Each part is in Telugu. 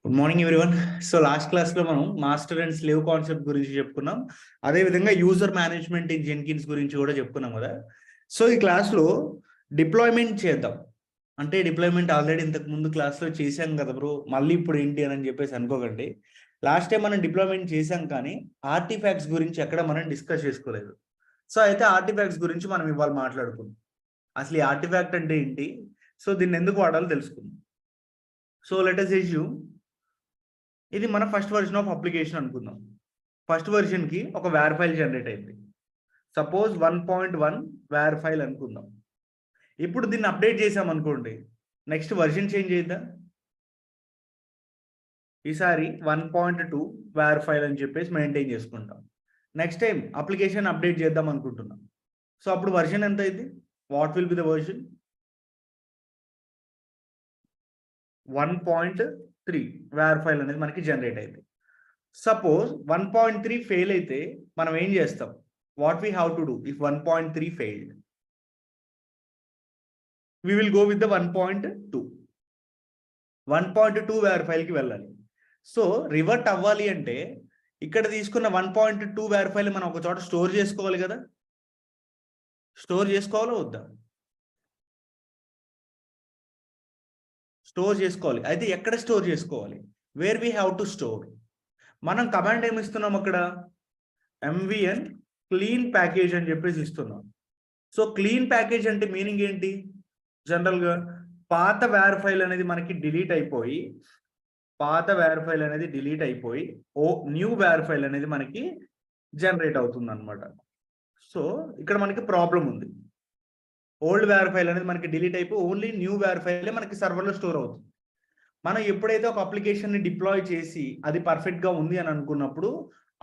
Good morning everyone. So last క్లాస్లో మనం మాస్టర్ అండ్ స్లేవ్ కాన్సెప్ట్ గురించి చెప్పుకున్నాం. అదేవిధంగా యూజర్ మేనేజ్మెంట్ ఇన్ జెన్కిన్స్ గురించి కూడా చెప్పుకున్నాం కదా. సో ఈ క్లాస్లో డిప్లాయ్మెంట్ చేద్దాం. అంటే డిప్లాయ్మెంట్ ఆల్రెడీ ఇంతకు ముందు క్లాస్లో చేశాం కదా బ్రో, మళ్ళీ ఇప్పుడు ఏంటి అని చెప్పేసి అనుకోకండి. లాస్ట్ టైం మనం డిప్లాయ్మెంట్ చేశాం కానీ ఆర్టిఫాక్ట్స్ గురించి ఎక్కడ మనం డిస్కస్ చేసుకోలేదు. సో అయితే ఆర్టిఫాక్ట్స్ గురించి మనం ఇవాళ మాట్లాడుకుందాం. అసలు ఈ ఆర్టిఫాక్ట్ అంటే ఏంటి, సో దీన్ని ఎందుకు వాడాలో తెలుసుకుందాం. సో లెట్ us assume ఇది మన ఫస్ట్ వర్షన్ ఆఫ్ అప్లికేషన్ అనుకుందాం. ఫస్ట్ వర్షన్కి ఒక వేర్ ఫైల్ జనరేట్ అయింది. సపోజ్ 1.1 వేర్ ఫైల్ అనుకుందాం. ఇప్పుడు దీన్ని అప్డేట్ చేసాం అనుకోండి, నెక్స్ట్ వర్షన్ చేంజ్ చేద్దాం. ఈసారి 1.2 వేర్ ఫైల్ అని చెప్పేసి మెయింటైన్ చేసుకుంటాం. నెక్స్ట్ టైం అప్లికేషన్ అప్డేట్ చేద్దాం అనుకుంటున్నాం. సో అప్పుడు వర్షన్ ఎంత అయింది? What will be the version? 1.3 war file అనేది మనకి జనరేట్ అయింది. సపోజ్ 1.3 ఫెయిల్ అయితే మనం ఏం చేస్తాం? What we have to do if 1.3 failed? we will go with the 1.2. 1.2 వేర్ ఫైల్కి వెళ్ళాలి. సో రివర్ట్ అవ్వాలి అంటే ఇక్కడ తీసుకున్న 1.2 వేర్ ఫైల్ మనం ఒక చోట స్టోర్ చేసుకోవాలి కదా. స్టోర్ చేసుకోవాలో వద్దా? స్టోర్ చేసుకోవాలి. అయితే ఎక్కడ స్టోర్ చేసుకోవాలి? Where we have to store. మనం కమాండ్ ఏమి ఇస్తున్నాం అక్కడ? MVN క్లీన్ ప్యాకేజ్ అని చెప్పేసి ఇస్తున్నాం. సో క్లీన్ ప్యాకేజ్ అంటే మీనింగ్ ఏంటి? జనరల్గా పాత వేర్ ఫైల్ అనేది మనకి డిలీట్ అయిపోయి న్యూ వేర్ ఫైల్ అనేది మనకి జనరేట్ అవుతుంది అనమాట. సో ఇక్కడ మనకి ప్రాబ్లం ఉంది. ఓల్డ్ వేర్ ఫైల్ అనేది మనకి డిలీట్ అయిపోయి ఓన్లీ న్యూ వేర్ ఫైలే మనకి సర్వర్లో స్టోర్ అవుతుంది. మనం ఎప్పుడైతే ఒక అప్లికేషన్ని డిప్లాయ్ చేసి అది పర్ఫెక్ట్గా ఉంది అని అనుకున్నప్పుడు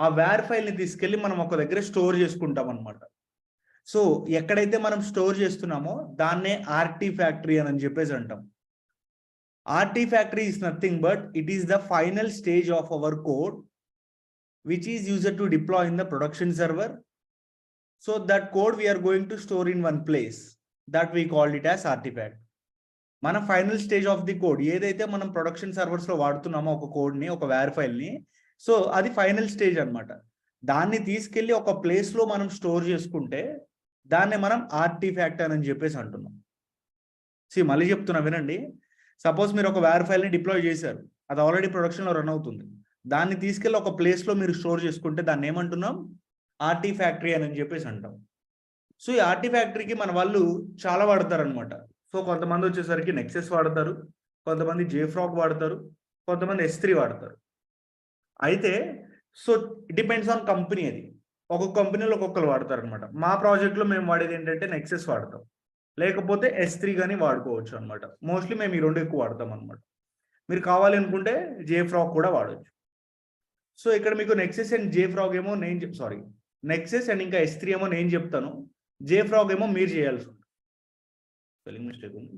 ఆ వేర్ ఫైల్ని తీసుకెళ్ళి మనం ఒక దగ్గర స్టోర్ చేసుకుంటాం అనమాట. సో ఎక్కడైతే మనం స్టోర్ చేస్తున్నామో దాన్నే ఆర్టిఫాక్టరీ అని చెప్పేసి అంటాం. Artifactory is nothing but it is the final stage of our code which is used to deploy in the production server. So that code we're going to store in one place, that we called it as artifact. మన final stage of the code ఏదైతే మనం ప్రొడక్షన్ సర్వర్స్లో వాడుతున్నామో ఒక కోడ్ని, ఒక వేర్ ఫైల్ని, సో అది ఫైనల్ స్టేజ్ అనమాట. దాన్ని తీసుకెళ్ళి ఒక ప్లేస్లో మనం స్టోర్ చేసుకుంటే దాన్ని మనం ఆర్టిఫాక్ట్ అని చెప్పేసి అంటున్నాం. మళ్ళీ చెప్తున్నా వినండి. సపోజ్ మీరు ఒక వేర్ ఫైల్ని డిప్లాయ్ చేశారు, అది ఆల్రెడీ ప్రొడక్షన్లో రన్ అవుతుంది. దాన్ని తీసుకెళ్ళి ఒక ప్లేస్లో మీరు స్టోర్ చేసుకుంటే దాన్ని ఏమంటున్నాం? ఆర్టిఫాక్టరీ అని చెప్పేసి అంటాం. సో ఈ ఆర్టిఫాక్టరీకి మన వాళ్ళు చాలా వాడతారు అనమాట. సో కొంతమంది వచ్చేసరికి నెక్సెస్ వాడతారు, కొంతమంది JFrog వాడతారు, కొంతమంది S3 వాడతారు. అయితే సో డిపెండ్స్ ఆన్ కంపెనీ. అది ఒక్కొక్క కంపెనీలో ఒక్కొక్కరు వాడతారు అనమాట. మా ప్రాజెక్ట్లో మేము వాడేది ఏంటంటే నెక్సెస్ వాడతాం, లేకపోతే S3 కానీ వాడుకోవచ్చు అనమాట. మోస్ట్లీ మేము ఈ రెండు ఎక్కువ వాడతాం అనమాట. మీరు కావాలి అనుకుంటే JFrog కూడా వాడచ్చు. సో ఇక్కడ మీకు నెక్సెస్ అండ్ JFrog ఏమో నెక్సెస్ అండ్ ఇంకా S3 ఏమో నేను చెప్తాను, JFrog ఏమో మీరు చేయాల్సి ఉంటుంది. స్పెల్లింగ్ మిస్టేక్ ఉంది.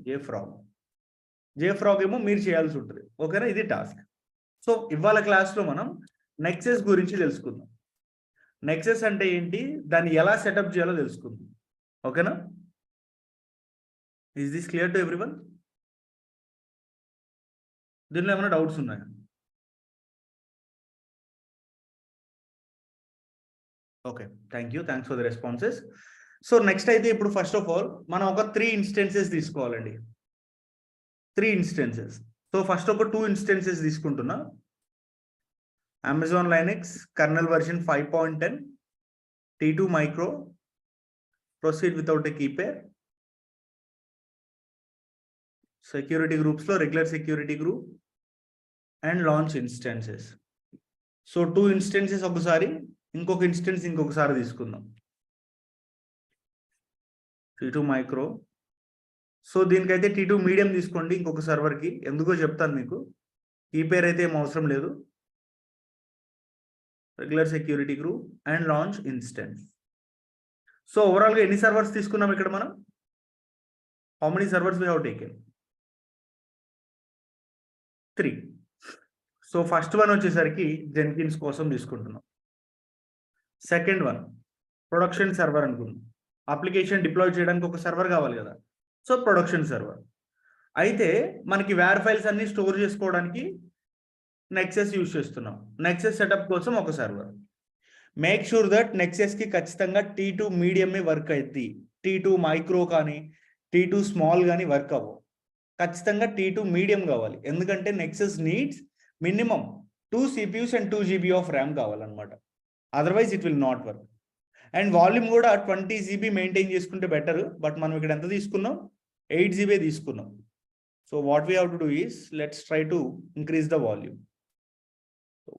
JFrog ఏమో మీరు చేయాల్సి ఉంటుంది. ఓకేనా? ఇది టాస్క్. సో ఇవాళ క్లాస్లో మనం నెక్సెస్ గురించి తెలుసుకుందాం. నెక్సెస్ అంటే ఏంటి, దాన్ని ఎలా సెటప్ చేయాలో తెలుసుకుందాం. ఓకేనా? Is this clear to everyone? దీనిలో ఏమైనా డౌట్స్ ఉన్నాయా? Okay, thanks for the responses. So next అయితే ఇప్పుడు ఫస్ట్ ఆఫ్ ఆల్ మనం ఒక 3 ఇన్స్టెన్సెస్ తీసుకోవాలండి. 3 ఇన్స్టెన్సెస్. సో ఫస్ట్ ఒక 2 ఇన్స్టెన్సెస్ తీసుకుంటున్నా. Amazon Linux kernel version 5.10, T2 micro, proceed without a key pair, security గ్రూప్స్లో regular security group and launch instances. So 2 instances ఒకసారి, ఇంకొక ఇన్స్టెన్స్ ఇంకొకసారి తీసుకుందాం. T2 micro. సో దీనికైతే T2 మీడియం తీసుకోండి ఇంకొక సర్వర్కి, ఎందుకో చెప్తాను మీకు. కీ పేర్ అయితే ఏం అవసరం లేదు. Regular security group and launch instance. So ఓవరాల్గా ఎన్ని సర్వర్స్ తీసుకున్నాం ఇక్కడ మనం? How many servers we have taken? 3. So first one వచ్చేసరికి జెన్కిన్స్ కోసం తీసుకుంటున్నాం. సెకండ్ వన్ ప్రొడక్షన్ సర్వర్ అనుకుందాం. అప్లికేషన్ డిప్లాయ్ చేయడానికి ఒక సర్వర్ కావాలి కదా, సో ప్రొడక్షన్ సర్వర్. అయితే మనకి వేర్ ఫైల్స్ అన్ని స్టోర్ చేసుకోవడానికి నెక్సెస్ యూజ్ చేస్తున్నాం. నెక్సెస్ సెటప్ కోసం ఒక సర్వర్. మేక్ షూర్ దట్ నెక్సెస్కి ఖచ్చితంగా T2 మీడియమే వర్క్ అవుద్ది. T2 మైక్రో కానీ T2 స్మాల్ కానీ వర్క్ అవ్వవు. ఖచ్చితంగా T2 మీడియం కావాలి. ఎందుకంటే Nexus needs minimum 2 CPUs and 2 GB of RAM కావాలన్నమాట. Otherwise it will not work. And volume కూడా 20 GB మెయింటైన్ చేసుకుంటే బెటర్. బట్ మనం ఇక్కడ ఎంత తీసుకున్నాం? 8 GB తీసుకున్నాం. So what we have to do is let's try to increase the volume.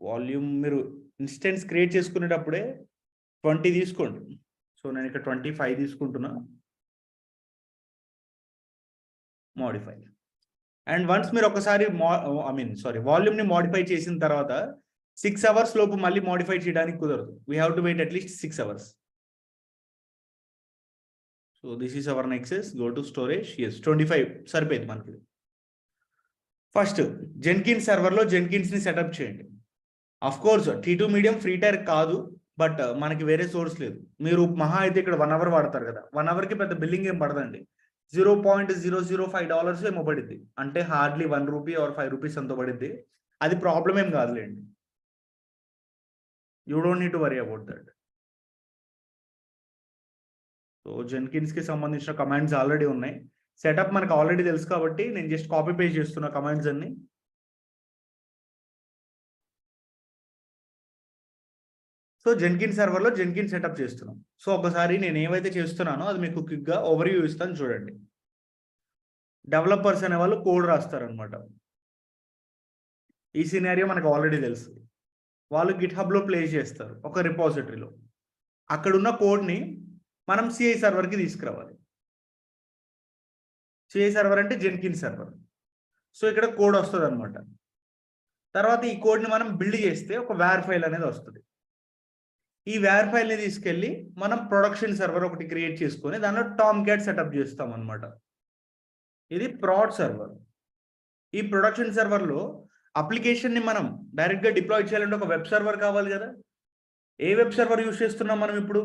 Volume మీరు ఇన్స్టెన్స్ క్రియేట్ చేసుకునేటప్పుడే 20 తీసుకోండి. సో నేను ఇక్కడ 25 తీసుకుంటున్నా. మోడిఫై. అండ్ వన్స్ మీరు ఒకసారి వాల్యూమ్ని మోడిఫై చేసిన తర్వాత 6 hours లోపు మళ్ళీ మోడిఫై చేయడానికి కుదరదు. We have to wait at least 6 hours. So this is our Nexus. Go to storage. Yes 25 సరిపోయింది మనకి. ఫస్ట్ జెన్కిన్స్ సర్వర్లో జెన్కిన్స్ని సెటప్ చేయండి. Of course T2 medium free tier కాదు, బట్ మనకి వేరే సోర్స్ లేదు. మీరు మహా అయితే ఇక్కడ 1 hour వాడతారు కదా, 1 hourకి పెద్ద బిల్లింగ్ ఏం పడదండి. $0.005 ఏమో పడింది. అంటే హార్డ్లీ ₹1 or ₹5 ఎంతో పడింది. అది ప్రాబ్లం ఏం కాదులేండి. You don't need to worry about that. So జెన్కిన్స్కి సంబంధించిన కమాండ్స్ ఆల్రెడీ ఉన్నాయి. సెటప్ మనకు ఆల్రెడీ తెలుసు కాబట్టి నేను జస్ట్ కాపీ పేస్ట్ చేస్తున్న కమాండ్స్ అన్ని. సో జెన్కిన్ సర్వర్లో జెన్కిన్ సెటప్ చేస్తున్నాం. సో ఒకసారి నేను ఏవైతే చేస్తున్నానో అది మీకు క్విక్గా ఓవర్వ్యూ ఇస్తాను చూడండి. డెవలపర్స్ అనే వాళ్ళు కోడ్ రాస్తారనమాట. ఈ సినారియో మనకు ఆల్రెడీ తెలుసు. వాళ్ళు గిట్హబ్లో ప్లేస్ చేస్తారు ఒక రిపాజిటరీలో. అక్కడున్న కోడ్ని మనం CI సర్వర్కి తీసుకురావాలి. CI సర్వర్ అంటే జెన్కిన్ సర్వర్. సో ఇక్కడ కోడ్ వస్తుంది అనమాట. తర్వాత ఈ కోడ్ని మనం బిల్డ్ చేస్తే ఒక వేర్ ఫైల్ అనేది వస్తుంది. ఈ వేర్ ఫైల్ని తీసుకెళ్ళి మనం ప్రొడక్షన్ సర్వర్ ఒకటి క్రియేట్ చేసుకొని దానిలో టామ్క్యాట్ సెటప్ చేస్తాం అనమాట. ఇది ప్రాడ్ సర్వర్. ఈ ప్రొడక్షన్ సర్వర్లో అప్లికేషన్ని మనం డైరెక్ట్గా డిప్లాయ్ చేయాలంటే ఒక వెబ్ సర్వర్ కావాలి కదా. ఏ వెబ్ సర్వర్ యూజ్ చేస్తున్నాం మనం ఇప్పుడు?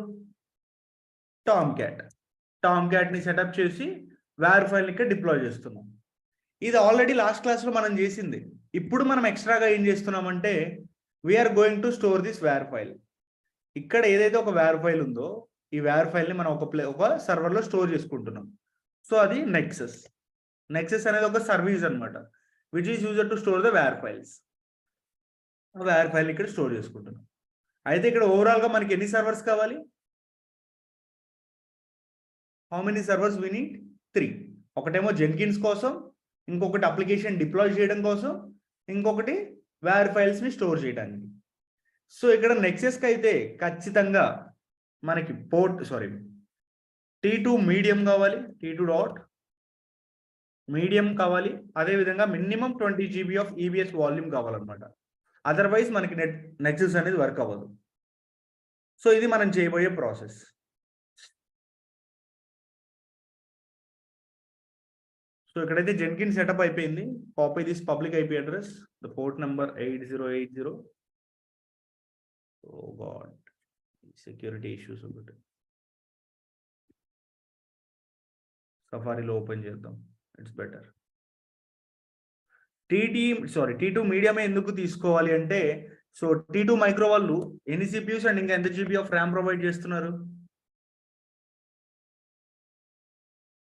టామ్క్యాట్ని సెటప్ చేసి వేర్ ఫైల్ని ఇక్కడ డిప్లాయ్ చేస్తున్నాం. ఇది ఆల్రెడీ లాస్ట్ క్లాస్లో మనం చేసింది. ఇప్పుడు మనం ఎక్స్ట్రాగా ఏం చేస్తున్నామంటే we are going to store this war file. ఇక్కడ ఏదైతే ఒక వేర్ ఫైల్ ఉందో ఈ వేర్ ఫైల్ని మనం ఒక సర్వర్లో స్టోర్ చేసుకుంటున్నాం. సో అది నెక్సెస్. నెక్సెస్ అనేది ఒక సర్వీస్ అనమాట, which is used to store the war files. War file ఇక్కడ స్టోర్ చేసుకుంటున్నాం. అయితే ఇక్కడ ఓవరాల్గా మనకి ఎన్ని సర్వర్స్ కావాలి? How many servers we need? 3. ఒకటేమో జెన్కిన్స్ కోసం, ఇంకొకటి అప్లికేషన్ డిప్లాయ్ చేయడం కోసం, ఇంకొకటి వేర్ ఫైల్స్ని స్టోర్ చేయడానికి. సో ఇక్కడ నెక్సెస్కి అయితే ఖచ్చితంగా మనకి T2 మీడియం కావాలి. T2 డాట్ మీడియం కావాలి. అదేవిధంగా minimum 20 GB of EBS volume కావాలన్నమాట. అదర్వైజ్ మనకి నెక్సెస్ అనేది వర్క్ అవ్వదు. సో ఇది మనం చేయబోయే ప్రాసెస్. సో ఇక్కడైతే జెన్కిన్ సెటప్ అయిపోయింది. Copy this public IP address, the port number 8080. Oh God, security issues ఒకటి. సఫారీలో ఓపెన్ చేద్దాం, ఇట్స్ బెటర్. T2 మీడియమే ఎందుకు తీసుకోవాలి అంటే, సో T2 మైక్రో వాళ్ళు ఎన్ని CPUs అండ్ ఇంకా ఎంత GB ఆఫ్ ర్యామ్ ప్రొవైడ్ చేస్తున్నారు?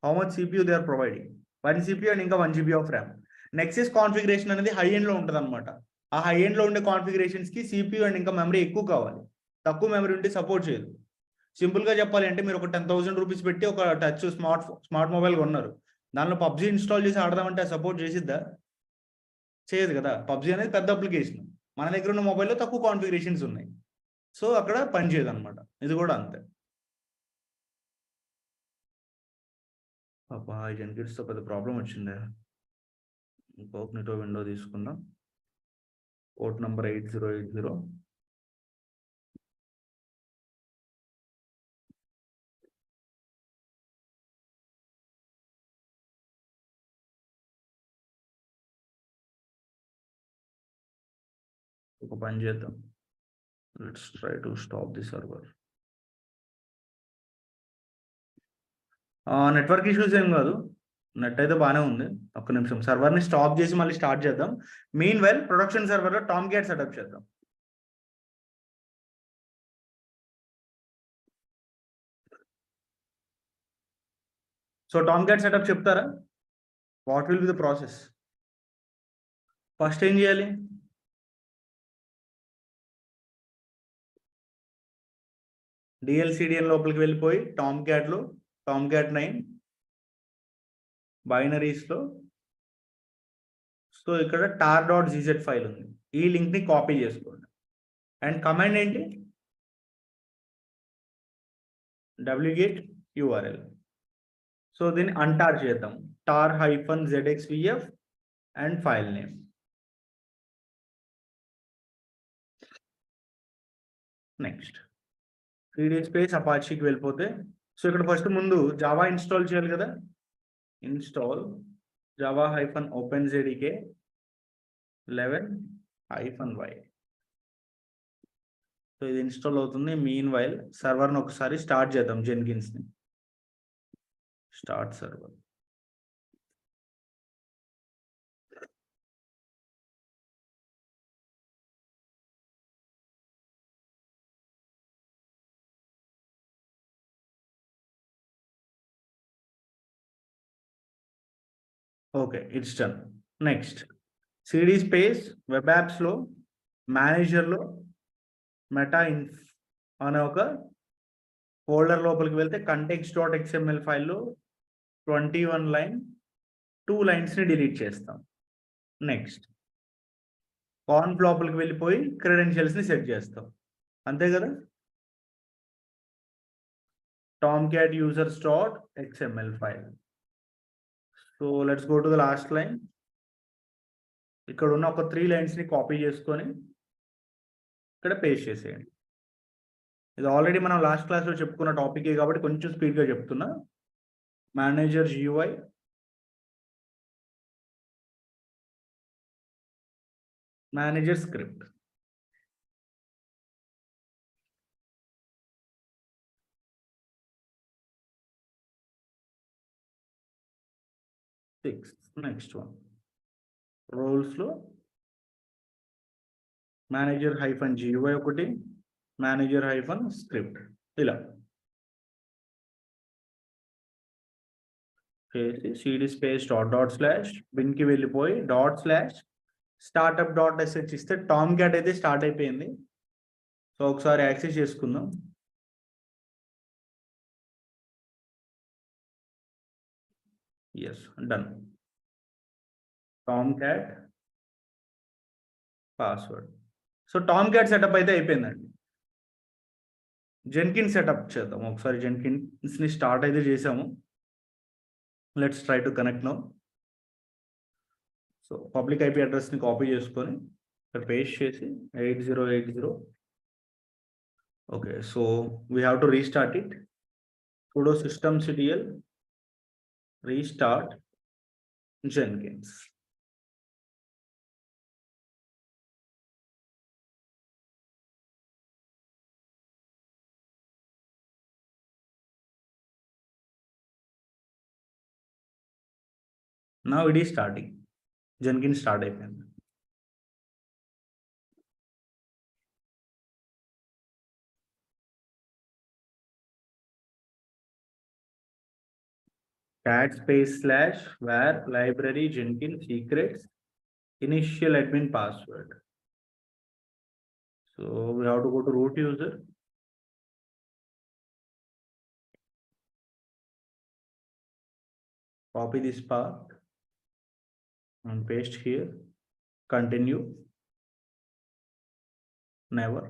How much CPU they are providing? 1 CPU and ఇంకా 1 GB of RAM. Nexus configuration అనేది హై ఎండ్లో ఉంటుంది అనమాట. ఆ హై ఎండ్లో ఉండే కాన్ఫిగరేషన్స్కి CPU అండ్ ఇంకా మెమరీ ఎక్కువ కావాలి. తక్కువ మెమరీ ఉంటే సపోర్ట్ చేయదు. సింపుల్గా చెప్పాలి అంటే మీరు ఒక 10,000 రూపీస్ పెట్టి ఒక టచ్ స్మార్ట్ మొబైల్ కొన్నారు. దానిలో PUBG ఇన్స్టాల్ చేసి ఆడదామంటే సపోర్ట్ చేసిద్దా? చేయదు కదా. PUBG అనేది పెద్ద అప్లికేషన్. మన దగ్గర ఉన్న మొబైల్లో తక్కువ కాన్ఫిగరేషన్స్ ఉన్నాయి. సో అక్కడ పని చేయదు అనమాట. ఇది కూడా అంతే. పాపా జెన్కిన్స్తో పెద్ద ప్రాబ్లం వచ్చింది. ఇంకోగ్నిటో విండో తీసుకుందాం. Port number 8080. ఒక పని చేద్దాం, let's try to stop the server. Network issues ఏం కాదు. నెట్ అయితే బాగానే ఉంది. ఒక్క నిమిషం సర్వర్ని స్టాప్ చేసి మళ్ళీ స్టార్ట్ చేద్దాం. మీన్ వైల్ ప్రొడక్షన్ సర్వర్లో టామ్ క్యాట్ సెటప్ చేద్దాం. సో టామ్ క్యాట్ సెటప్ చెప్తారా? What will be the process? First ఏం చేయాలి? డిఎల్సిడిఎన్ లోపలికి వెళ్ళిపోయి టామ్ క్యాట్లో టామ్ క్యాట్ 9 బైనరీస్లో, సో ఇక్కడ tar.gz ఫైల్ ఉంది. ఈ లింక్ని కాపీ చేసుకోండి. అండ్ కమాండ్ ఏంటి? wget url. సో దీన్ని అంటార్ చేద్దాం. tar-zxvf and file name. Next cd space అపాచీకి వెళ్ళిపోతే, సో ఇక్కడ ఫస్ట్ ముందు జావా ఇన్స్టాల్ చేయాలి కదా. Install java-openjdk 11-y. సో ఇది ఇన్స్టాల్ అవుతుంది. మీన్ వైల్ సర్వర్ని ఒకసారి స్టార్ట్ చేద్దాం. జెన్కిన్స్ని start server. Okay, it's done. Next cd space web యాప్స్లో మేనేజర్లో మెటా ఇన్ఫ్ అనే ఒక ఫోల్డర్ లోపలికి వెళ్తే context.xml ఫైల్లో 21 లైన్ 2 లైన్స్ని డిలీట్ చేస్తాం. నెక్స్ట్ కాన్ఫ్ లోపలికి వెళ్ళిపోయి క్రెడెన్షియల్స్ని సెట్ చేస్తాం. అంతే కదా. tomcat users.xml file. So let's go to the last line. ఇక్కడ ఉన్న ఒక 3 లైన్స్ని కాపీ చేసుకొని ఇక్కడ పేస్ట్ చేసేయండి. ఇది ఆల్రెడీ మనం లాస్ట్ క్లాస్లో చెప్పుకున్న టాపికే కాబట్టి కొంచెం స్పీడ్గా చెప్తున్నా. Manager GUI, manager script. Next one రోల్స్లో మేనేజర్-GUI ఒకటి, మేనేజర్-స్క్రిప్ట్ ఇలా చేసి cd స్పేస్ //binకి వెళ్ళిపోయి /startup.sh ఇస్తే టామ్ క్యాట్ అయితే స్టార్ట్ అయిపోయింది. సో ఒకసారి యాక్సెస్ చేసుకుందాం. Yes, done. Tomcat password. So Tomcat setup అయితే అయిపోయిందండి. జెన్కిన్స్ సెటప్ చేద్దాం ఒకసారి. జెన్కిన్స్ని స్టార్ట్ అయితే చేసాము. Let's try to connect now. So public IP అడ్రస్ని కాపీ చేసుకొని ఇక్కడ పేస్ట్ చేసి 8080. Okay, so we have to restart it. sudo systemctl restart Jenkins. Now it is starting. Jenkins start అయిపోయింది. cat space / var library Jenkins secrets initial admin password. So we have to go to root user. Copy this path and paste here. Continue. Never.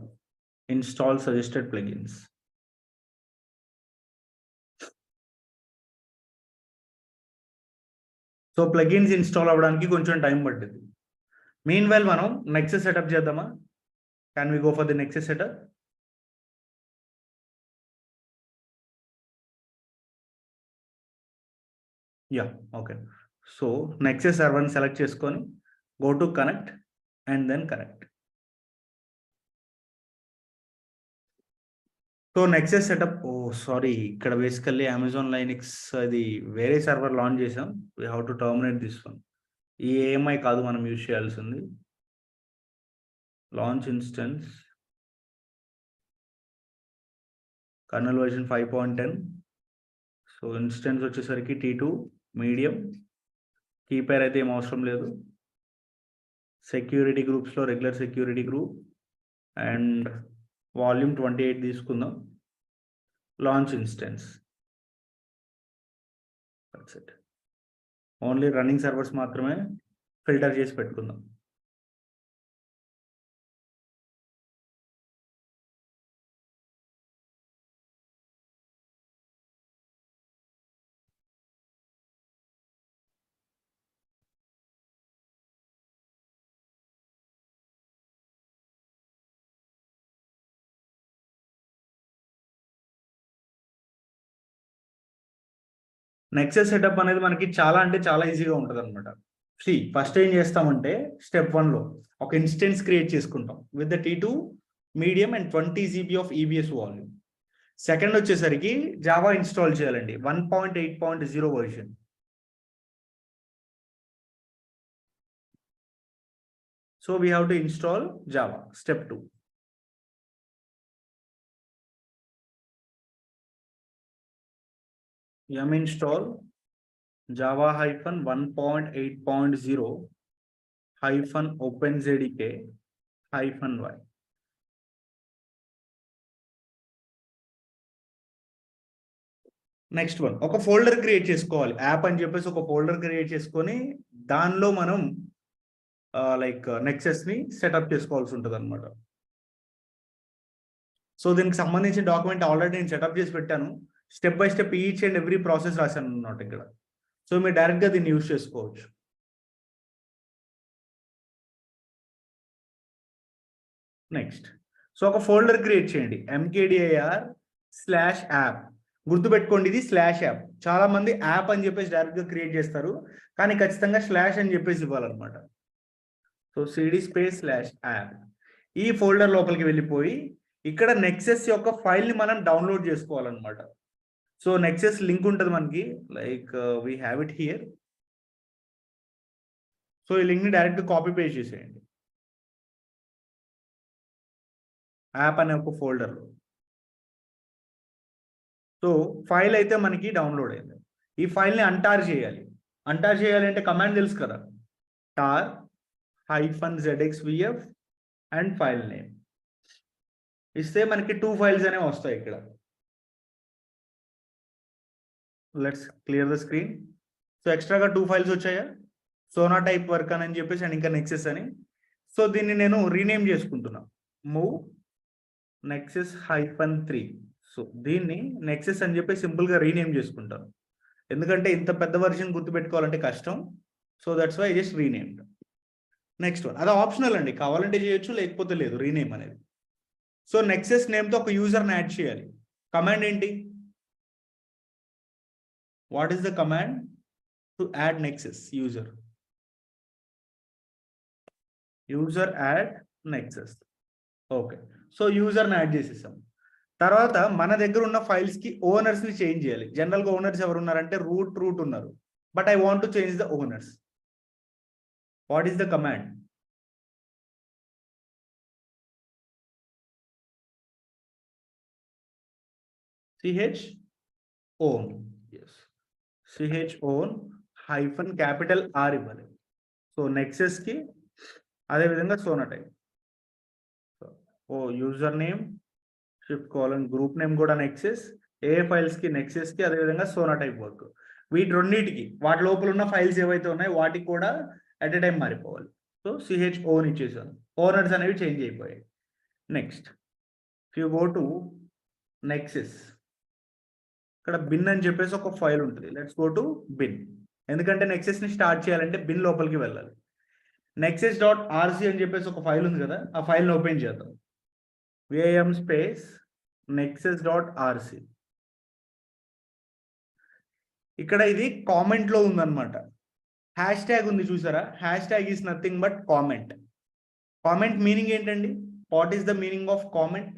Install suggested plugins. So plugins install అవ్వడానికి కొంచెం టైం పట్టింది. మీన్ వైల్ మనం నెక్సస్ సెటప్ చేద్దామా? Can we go for the Nexus setup? Yeah, okay. So Nexus సర్వర్ని సెలెక్ట్ చేసుకొని go to connect and then connect. So Nexus setup, oh sorry, ఇక్కడ బేసికల్లీ అమెజాన్ లైనక్స్ అది వేరే సర్వర్ లాంచ్ చేసాం. We have to terminate this one. ఈ ఏఎంఐ కాదు మనం యూజ్ చేయాల్సింది. Launch instance kernel version 5.10. So instance వచ్చేసరికి T2 మీడియం. కీపేర్ అయితే ఏం అవసరం లేదు. సెక్యూరిటీ గ్రూప్స్లో regular security group and volume 28 తీసుకుందాం. Launch instance, that's it. Only running servers మాత్రమే ఫిల్టర్ చేసి పెట్టుకుందాం. నెక్సెస్ సెటప్ అనేది మనకి చాలా అంటే చాలా ఈజీగా ఉంటుంది అనమాట. ఫస్ట్ ఏం చేస్తామంటే స్టెప్ 1లో ఒక ఇన్స్టెన్స్ క్రియేట్ చేసుకుంటాం with the T2 medium and 20 GB of EBS volume. Second వచ్చేసరికి జావా ఇన్స్టాల్ చేయాలండి, 1.8.0 version. So we have to install Java. Step 2, yum install java -1.8.0 -openjdk -y. Next one, ఒక ఫోల్డర్ క్రియేట్ చేసుకోవాలి. యాప్ అని చెప్పేసి ఒక ఫోల్డర్ క్రియేట్ చేసుకొని దానిలో మనం లైక్ నెక్సెస్ ని సెటప్ చేసుకోవాల్సి ఉంటుంది అనమాట. సో దీనికి సంబంధించిన డాక్యుమెంట్ ఆల్రెడీ నేను సెటప్ చేసి పెట్టాను. Step by step each and every process రాశాను అన్నమాట ఇక్కడ. సో మీరు డైరెక్ట్గా దీన్ని యూజ్ చేసుకోవచ్చు. నెక్స్ట్, సో ఒక ఫోల్డర్ క్రియేట్ చేయండి, mkdir/app. గుర్తుపెట్టుకోండి, ఇది /app. చాలా మంది యాప్ అని చెప్పేసి డైరెక్ట్గా క్రియేట్ చేస్తారు, కానీ ఖచ్చితంగా స్లాష్ అని చెప్పేసి ఇవ్వాలన్నమాట. So cd /app. ఈ ఫోల్డర్ లోపలికి వెళ్ళిపోయి ఇక్కడ నెక్సెస్ యొక్క ఫైల్ని మనం డౌన్లోడ్ చేసుకోవాలన్నమాట. సో నెక్సెస్ లింక్ ఉంటుంది మనకి, like we have it here. So ఈ లింక్ని డైరెక్ట్ కాపీ పేస్ట్ చేసేయండి యాప్ అనే ఒక ఫోల్డర్లో. సో ఫైల్ అయితే మనకి డౌన్లోడ్ అయింది. ఈ ఫైల్ని అంటార్ చేయాలి. అంటార్ చేయాలి అంటే కమాండ్ తెలుసు కదా, tar-zxvf అండ్ ఫైల్ నేమ్ ఇస్తే మనకి 2 ఫైల్స్ అనేవి వస్తాయి ఇక్కడ. Let's clear the screen. So ఎక్స్ట్రాగా 2 ఫైల్స్ వచ్చాయా, సోనా టైప్ వర్క్ అని చెప్పేసి అండ్ ఇంకా నెక్సెస్ అని. సో దీన్ని నేను రీనేమ్ చేసుకుంటున్నా, మూవ్ నెక్సెస్ -3. సో దీన్ని నెక్సెస్ అని చెప్పి సింపుల్గా రీనేమ్ చేసుకుంటాను, ఎందుకంటే ఇంత పెద్ద వర్షన్ గుర్తుపెట్టుకోవాలంటే కష్టం. So that's why just renamed. Next one, అది ఆప్షనల్ అండి, కావాలంటే చేయొచ్చు లేకపోతే లేదు రీనేమ్ అనేది. సో నెక్సెస్ నేమ్తో ఒక యూజర్ని యాడ్ చేయాలి. కమాండ్ ఏంటి, what is the command to add Nexus user? User add Nexus. Okay, so యూజర్ని యాడ్ చేసేసాం. తర్వాత మన దగ్గర ఉన్న ఫైల్స్ కి ఓనర్స్ ని చేంజ్ చేయాలి. జనరల్ గా ఓనర్స్ ఎవరు ఉన్నారంటే రూట్ ఉన్నారు, but I want to change the owners. What is the command? chown. yes, chown -R ఇవ్వాలి. సో నెక్సెస్ కి అదే విధంగా సోనా టైప్. ఓ యూజర్ నేమ్ /, గ్రూప్ నేమ్ కూడా నెక్సెస్, ఏ ఫైల్స్ కి నెక్సెస్ కి అదే విధంగా సోనా టైప్ వర్క్. వీటి రెండింటికి వాటి లోపల ఉన్న ఫైల్స్ ఏవైతే ఉన్నాయో వాటికి కూడా అట్ ఎ టైం మారిపోవాలి. సో chown ఇచ్చేసాను, ఓనర్స్ అనేవి చేంజ్ అయిపోయాయి. Next, you go to Nexus, ఇక్కడ బిన్ అని చెప్పేసి ఒక ఫైల్ ఉంటుంది. లెట్స్ గో టు బిన్, ఎందుకంటే నెక్సెస్ ని స్టార్ట్ చేయాలంటే బిన్ లోపలికి వెళ్ళాలి. nexus.rc అని చెప్పేసి ఒక ఫైల్ ఉంది కదా, ఆ ఫైల్ని ఓపెన్ చేద్దాం. vim space nexus.rc. ఇక్కడ ఇది కామెంట్ లో ఉందన్నమాట. హ్యాష్ ట్యాగ్ ఉంది చూసారా, hashtag is nothing but comment. Comment meaning ఏంటండి? What is the meaning of comment?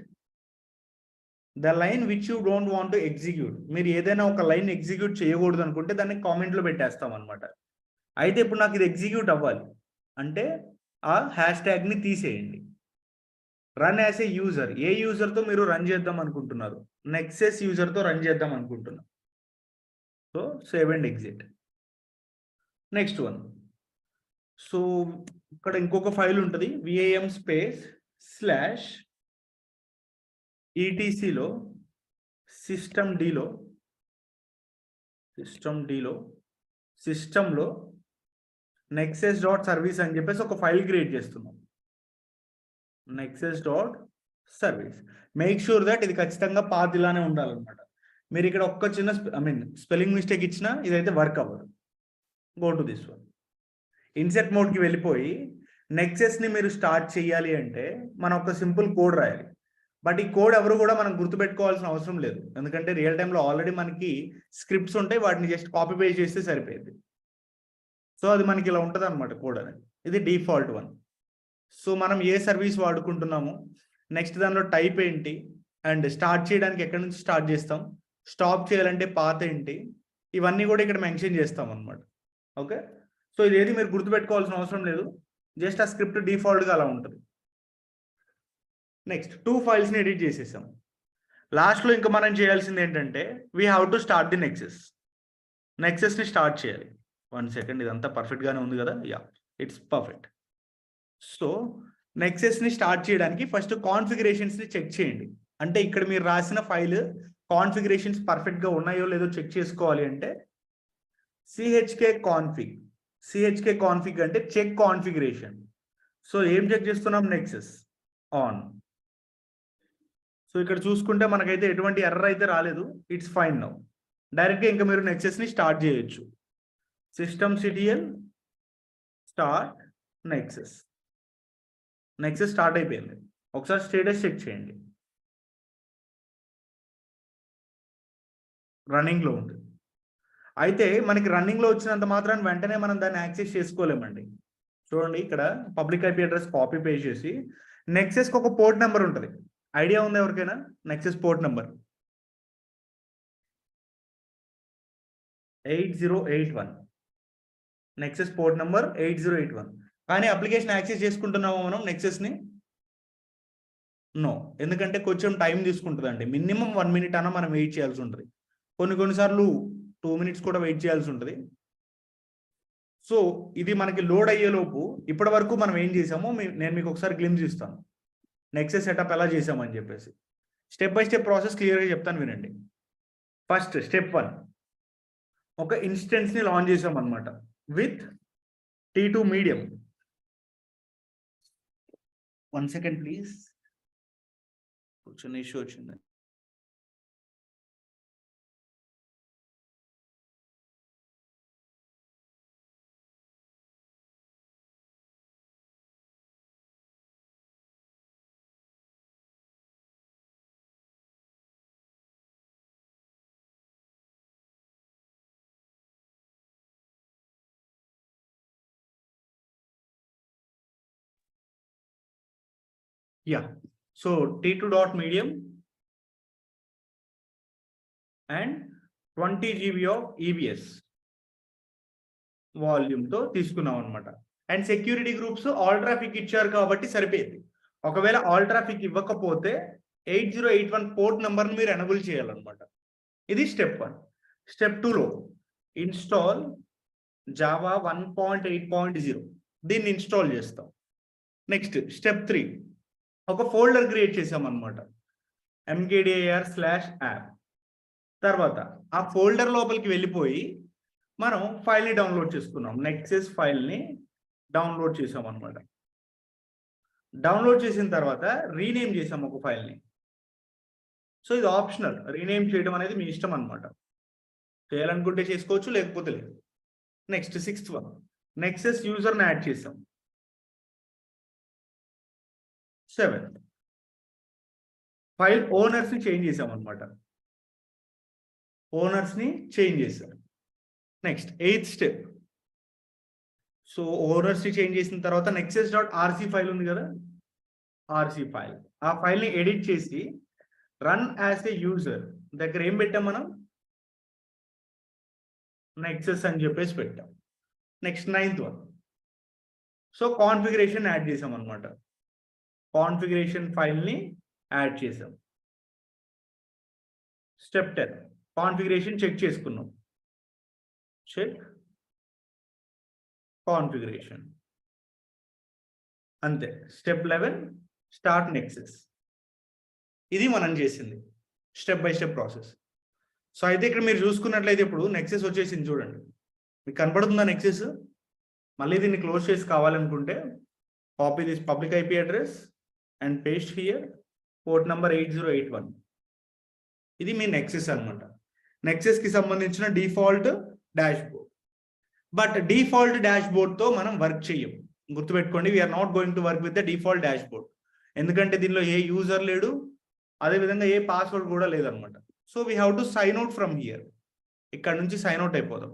The line which you don't want to execute. మీరు ఏదైనా ఒక లైన్ ఎగ్జిక్యూట్ చేయకూడదు అనుకుంటే దాన్ని కామెంట్లో పెట్టేస్తాం అనమాట. అయితే ఇప్పుడు నాకు ఇది ఎగ్జిక్యూట్ అవ్వాలి అంటే ఆ హ్యాష్ ట్యాగ్ని తీసేయండి. Run as a user. A యూజర్తో మీరు రన్ చేద్దాం అనుకుంటున్నారు? నెక్సెస్ యూజర్తో రన్ చేద్దాం అనుకుంటున్నారు. So save and exit. Next one. So ఇక్కడ ఇంకొక ఫైల్ ఉంటుంది, విఏఎం స్పేస్ స్లాష్ ఈటీసీలో సిస్టంలో నెక్సెస్ డాట్ సర్వీస్ అని చెప్పేసి ఒక ఫైల్ క్రియేట్ చేస్తున్నాం. Nexus dot service. Make sure that ఇది ఖచ్చితంగా పాత్ ఇలానే ఉండాలన్నమాట. మీరు ఇక్కడ ఒక్క చిన్న స్పెల్లింగ్ మిస్టేక్ ఇచ్చినా ఇదైతే వర్క్ అవ్వదు. Go to this one. Insert మోడ్కి వెళ్ళిపోయి నెక్సెస్ని మీరు స్టార్ట్ చేయాలి అంటే మనం ఒక సింపుల్ కోడ్ రాయాలి. బట్ ఈ కోడ్ ఎవరు కూడా మనం గుర్తుపెట్టుకోవాల్సిన అవసరం లేదు, ఎందుకంటే రియల్ టైంలో ఆల్రెడీ మనకి స్క్రిప్ట్స్ ఉంటాయి, వాటిని జస్ట్ కాపీ పేస్ట్ చేస్తే సరిపోయింది. సో అది మనకి ఇలా ఉంటుంది అనమాట కోడ్ అనేది. ఇది డిఫాల్ట్ వన్. సో మనం ఏ సర్వీస్ వాడుకుంటున్నాము, నెక్స్ట్ దానిలో టైప్ ఏంటి, అండ్ స్టార్ట్ చేయడానికి ఎక్కడి నుంచి స్టార్ట్ చేస్తాం, స్టాప్ చేయాలంటే పాత్ ఏంటి, ఇవన్నీ కూడా ఇక్కడ మెన్షన్ చేస్తాం అనమాట. ఓకే. సో ఇదేది మీరు గుర్తుపెట్టుకోవాల్సిన అవసరం లేదు, జస్ట్ ఆ స్క్రిప్ట్ డిఫాల్ట్గా అలా ఉంటుంది. నెక్స్ట్ 2 ఫైల్స్ని ఎడిట్ చేసేసాం. లాస్ట్లో ఇంకా మనం చేయాల్సింది ఏంటంటే we have to start the నెక్సెస్ని స్టార్ట్ చేయాలి. 1 సెకండ్, ఇదంతా పర్ఫెక్ట్గానే ఉంది కదా? Yeah, it's perfect. సో నెక్సెస్ని స్టార్ట్ చేయడానికి ఫస్ట్ కాన్ఫిగరేషన్స్ని చెక్ చేయండి. అంటే ఇక్కడ మీరు రాసిన ఫైల్ కాన్ఫిగరేషన్స్ పర్ఫెక్ట్గా ఉన్నాయో లేదో చెక్ చేసుకోవాలి అంటే సిహెచ్కే కాన్ఫిగ్ అంటే చెక్ కాన్ఫిగరేషన్. సో ఏం చెక్ చేస్తున్నాం? Nexus on. సో ఇక్కడ చూసుకుంటే మనకైతే ఎటువంటి ఎర్రర్ అయితే రాలేదు, ఇట్స్ ఫైన్ నౌ. డైరెక్ట్గా ఇంకా మీరు నెక్సెస్ని స్టార్ట్ చేయొచ్చు. systemctl స్టార్ట్ నెక్సెస్ స్టార్ట్ అయిపోయింది. ఒకసారి స్టేటస్ చెక్ చేయండి, రన్నింగ్లో ఉంది. అయితే మనకి రన్నింగ్లో వచ్చినంత మాత్రాన్ని వెంటనే మనం దాన్ని యాక్సెస్ చేసుకోలేమండి. చూడండి, ఇక్కడ public IP address copy paste చేసి నెక్సెస్కి ఒక పోర్ట్ నెంబర్ ఉంటుంది. ఐడియా ఉంది ఎవరికైనా? Nexus port number 8081. Nexus port number 8081. కానీ అప్లికేషన్ యాక్సెస్ చేసుకుంటున్నామో మనం నెక్సెస్ని? నో, ఎందుకంటే కొంచెం టైం తీసుకుంటుందండి. మినిమం 1 minute అన్న మనం వెయిట్ చేయాల్సి ఉంటుంది. కొన్నిసార్లు 2 minutes కూడా వెయిట్ చేయాల్సి ఉంటుంది. సో ఇది మనకి లోడ్ అయ్యేలోపు ఇప్పటి వరకు మనం ఏం చేసామో నేను మీకు ఒకసారి గ్లిమ్స్ ఇస్తాను, నెక్సెస్ సెటప్ ఎలా చేసామని చెప్పేసి. స్టెప్ బై స్టెప్ ప్రాసెస్ క్లియర్గా చెప్తాను, వినండి. ఫస్ట్ స్టెప్ 1, ఒక ఇన్స్టెన్స్ని లాంచ్ చేసాం అనమాట with T2 medium. 1 second please, కొంచెం ఇష్యూ వచ్చింది. Yeah, so T2 dot medium and 20 GB of EBS వాల్యూమ్తో తీసుకున్నాం అనమాట. And security groups all traffic ఇచ్చారు కాబట్టి సరిపోయింది. ఒకవేళ ఆల్ ట్రాఫిక్ ఇవ్వకపోతే 8081 పోర్ట్ నెంబర్ని మీరు ఎనబుల్ చేయాలన్నమాట. ఇది స్టెప్ 1. స్టెప్ 2లో ఇన్స్టాల్ జావా 1.8.0 దీన్ని ఇన్స్టాల్ చేస్తాం. నెక్స్ట్ స్టెప్ 3, ఒక ఫోల్డర్ క్రియేట్ చేసామన్నమాట, mkdir/app. తర్వాత ఆ ఫోల్డర్ లోపలికి వెళ్ళిపోయి మనం ఫైల్ని డౌన్లోడ్ చేసుకున్నాం. నెక్సెస్ ఫైల్ని డౌన్లోడ్ చేసాం అనమాట. డౌన్లోడ్ చేసిన తర్వాత రీనేమ్ చేసాం ఒక ఫైల్ని. సో ఇది ఆప్షనల్, రీనేమ్ చేయడం అనేది మీ ఇష్టం అనమాట. చేయాలనుకుంటే చేసుకోవచ్చు, లేకపోతే లేదు. నెక్స్ట్ 6th వన్, నెక్సెస్ యూజర్ని యాడ్ చేసాం. 7th, ఫైల్ ఓనర్స్ని చేంజ్ చేసాం అనమాట. ఓనర్స్ని చేంజ్ చేసాం. నెక్స్ట్ 8th స్టెప్, సో ఓనర్స్ని చేంజ్ చేసిన తర్వాత నెక్సెస్ డాట్ ఆర్సీ ఫైల్ ఉంది కదా, ఆర్సీ ఫైల్, ఆ ఫైల్ని ఎడిట్ చేసి రన్ యాజ్ ఏ యూజర్ దగ్గర ఏం పెట్టాం మనం, నెక్సెస్ అని చెప్పేసి పెట్టాం. Next 9th one. So configuration add చేసాం అనమాట. కాన్ఫిగరేషన్ ఫైల్ని యాడ్ చేసాం. స్టెప్ 10 కాన్ఫిగరేషన్ చెక్ చేసుకున్నాం. చెక్ కాన్ఫిగరేషన్ అంతే. Step 11 start nexus. ఇది మనం చేసింది step by step process. So అయితే ఇక్కడ మీరు చూసుకున్నట్లయితే ఇప్పుడు నెక్సెస్ వచ్చేసింది చూడండి. మీకు కనబడుతుందా నెక్సెస్? మళ్ళీ దీన్ని క్లోజ్ చేసి కావాలనుకుంటే copy this public IP address and paste here port number 8081. ఇది మీ నెక్సెస్ అనమాట. నెక్సెస్ కి సంబంధించిన default dashboard. But default డాష్ బోర్డ్తో మనం వర్క్ చెయ్యం. గుర్తుపెట్టుకోండి, we're not going to work with the default dashboard. ఎందుకంటే దీనిలో ఏ యూజర్ లేడు, అదేవిధంగా ఏ పాస్వర్డ్ కూడా లేదనమాట. So we have to sign out from here. ఇక్కడ నుంచి సైన్ అవుట్ అయిపోదాం.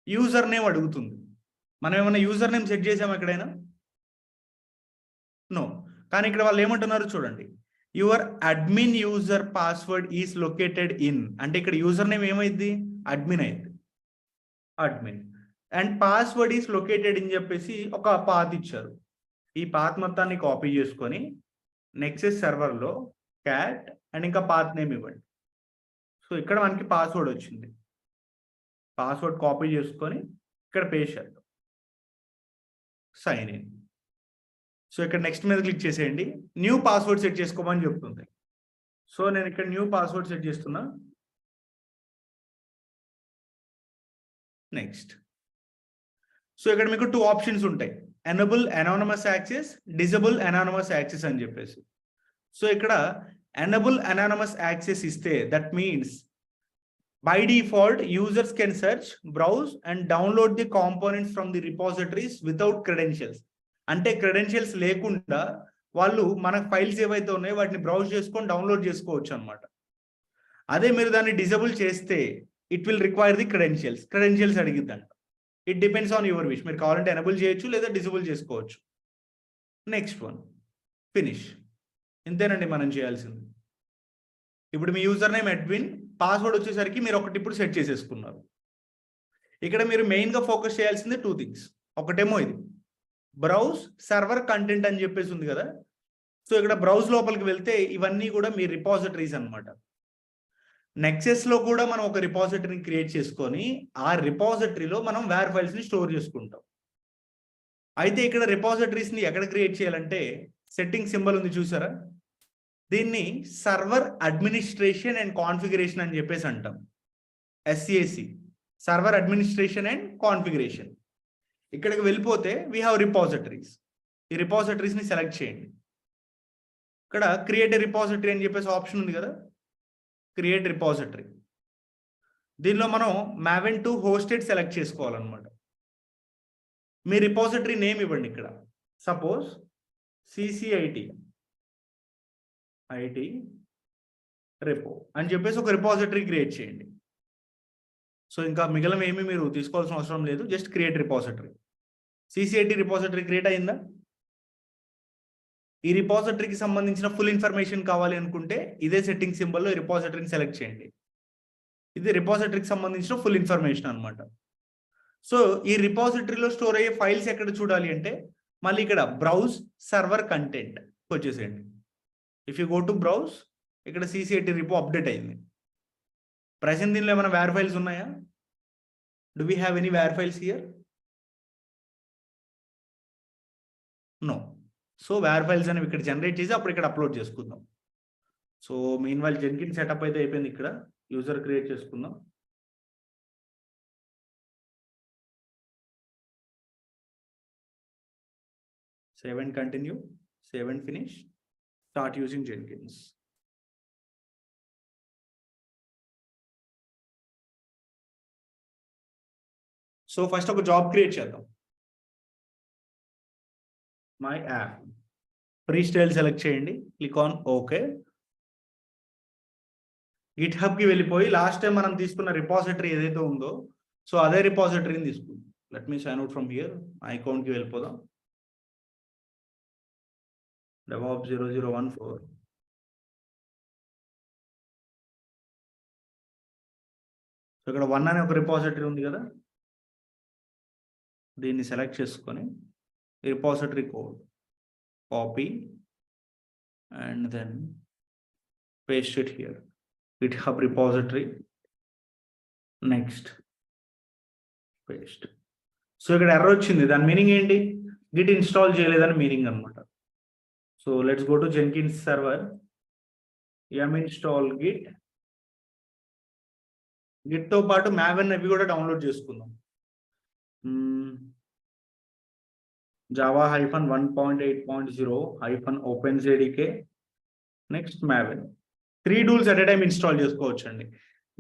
యూజర్ నేమ్ అడుగుతుంది. మనం ఏమైనా యూజర్ నేమ్ సెట్ చేసాం ఎక్కడైనా? నో. కానీ ఇక్కడ వాళ్ళు ఏమంటున్నారు చూడండి, your admin user password is located in. అంటే ఇక్కడ యూజర్ నేమ్ ఏమైంది? అడ్మిన్ అయింది. Admin and password is located అని చెప్పేసి ఒక పాత్ ఇచ్చారు. ఈ పాత్ మొత్తాన్ని కాపీ చేసుకొని నెక్సెస్ సర్వర్లో క్యాట్ అండ్ ఇంకా పాత్ నేమ్ ఇవ్వండి. సో ఇక్కడ మనకి పాస్వర్డ్ వచ్చింది. పాస్వర్డ్ కాపీ చేసుకొని ఇక్కడ పేస్ట్ చేద్దాం. Sign in. సో ఇక్కడ నెక్స్ట్ మీద క్లిక్ చేసేయండి. న్యూ పాస్వర్డ్ సెట్ చేసుకోమని చెప్తుంది. సో నేను ఇక్కడ న్యూ పాస్వర్డ్ సెట్ చేస్తున్నా. నెక్స్ట్. సో ఇక్కడ మీకు 2 ఆప్షన్స్ ఉంటాయి, enable anonymous access, disable anonymous access అని చెప్పేసి. సో ఇక్కడ ఎనేబుల్ అనానమస్ యాక్సెస్ ఇస్తే that means by default users can search, browse and download the components from the repositories without credentials. అంటే క్రెడెన్షియల్స్ లేకుండా వాళ్ళు మన ఫైల్స్ ఏవైతే ఉన్నాయో వాటిని బ్రౌజ్ చేసుకొని డౌన్లోడ్ చేసుకోవచ్చు అనమాట. అదే మీరు దాన్ని డిజేబుల్ చేస్తే it will require the credentials అడిగిద్దంట. It depends on your wish. మీరు కావాలంటే ఎనేబుల్ చేయొచ్చు లేదా డిజేబుల్ చేసుకోవచ్చు. Next one finish. ఇంతేనండి మనం చేయాల్సింది. ఇప్పుడు మీ యూజర్ నేమ్ అడ్మిన్, పాస్వర్డ్ వచ్చేసరికి మీరు ఒకటి ఇప్పుడు సెట్ చేసేసుకున్నారు. ఇక్కడ మీరు మెయిన్గా ఫోకస్ చేయాల్సింది 2 థింగ్స్. ఒకటేమో ఇది బ్రౌజ్ సర్వర్ కంటెంట్ అని చెప్పేసి ఉంది కదా. సో ఇక్కడ బ్రౌజ్ లోపలికి వెళ్తే ఇవన్నీ కూడా మీ రిపాజిటరీస్ అనమాట. నెక్సెస్లో కూడా మనం ఒక రిపాజిటరీని క్రియేట్ చేసుకొని ఆ రిపాజిటరీలో మనం వేర్ ఫైల్స్ని స్టోర్ చేసుకుంటాం. అయితే ఇక్కడ రిపాజిటరీస్ని ఎక్కడ క్రియేట్ చేయాలంటే సెట్టింగ్ సింబల్ ఉంది చూసారా, దీన్ని సర్వర్ అడ్మినిస్ట్రేషన్ అండ్ కాన్ఫిగరేషన్ అని చెప్పేసి అంటాం. SAC, server administration and configuration. ఇక్కడికి వెళ్ళిపోతే వీ హ్యావ్ రిపాజిటరీస్. ఈ రిపాజిటరీస్ని సెలెక్ట్ చేయండి. ఇక్కడ క్రియేట్ ఎ రిపాజిటరీ అని చెప్పేసి ఆప్షన్ ఉంది కదా, క్రియేట్ రిపాజిటరీ. దీనిలో మనం Maven to హోస్టెడ్ సెలెక్ట్ చేసుకోవాలన్నమాట. మీ రిపాజిటరీ నేమ్ ఇవ్వండి. ఇక్కడ సపోజ్ CCIT రెపో అని చెప్పేసి ఒక రిపాజిటరీ క్రియేట్ చేయండి. సో ఇంకా మిగిలిన ఏమీ మీరు తీసుకోవాల్సిన అవసరం లేదు, just create repository. CCIT repository create అయిందా? ఈ రిపాజిటరీకి సంబంధించిన ఫుల్ ఇన్ఫర్మేషన్ కావాలి అనుకుంటే ఇదే సెట్టింగ్ సింబల్లో రిపాజిటరీని సెలెక్ట్ చేయండి. ఇది రిపాజిటరీకి సంబంధించిన ఫుల్ ఇన్ఫర్మేషన్ అనమాట. సో ఈ రిపాజిటరీలో స్టోర్ అయ్యే ఫైల్స్ ఎక్కడ చూడాలి అంటే మళ్ళీ ఇక్కడ బ్రౌజ్ సర్వర్ కంటెంట్ వచ్చేసేయండి. If you go to browse, ఇక్కడ CCIT రిపో అప్డేట్ అయింది. ప్రెసెంట్ దీనిలో ఏమైనా వేర్ ఫైల్స్ ఉన్నాయా? Do we have any war files here? No. So war files అనేవి ఇక్కడ జనరేట్ చేసి అప్పుడు ఇక్కడ అప్లోడ్ చేసుకుందాం. So meanwhile Jenkins setup అయితే అయిపోయింది. ఇక్కడ యూజర్ క్రియేట్ చేసుకుందాం. Save and continue, save and finish, start using Jenkins. So first ఒక జాబ్ క్రియేట్ చేద్దాం. My app free style select చేయండి, క్లిక్ ఆన్ ఓకే. గిట్ హబ్కి వెళ్ళిపోయి లాస్ట్ టైం మనం తీసుకున్న రిపాజిటరీ ఏదైతే ఉందో సో అదే రిపాజిటరీని తీసుకుందాం. Let me sign out from here. My అకౌంట్కి వెళ్ళిపోదాం. DevOps 0014 ఇక్కడ 1 అనే ఒక రిపాజిటరీ ఉంది కదా, దీన్ని సెలెక్ట్ చేసుకొని repository code copy and then paste it here, GitHub repository, next paste. So ఇక్కడ ఎర్రర్ వచ్చింది, దాని మీనింగ్ ఏంటి? గిట్ ఇన్స్టాల్ చేయలేదని మీనింగ్ అనమాట. So let's go to Jenkins server, install git, git తో పాటు మావెన్ అవి కూడా డౌన్లోడ్ చేసుకుందాం. Java -1.8.0 next Maven. 3 tools at a time install చేసుకోవచ్చు అండి.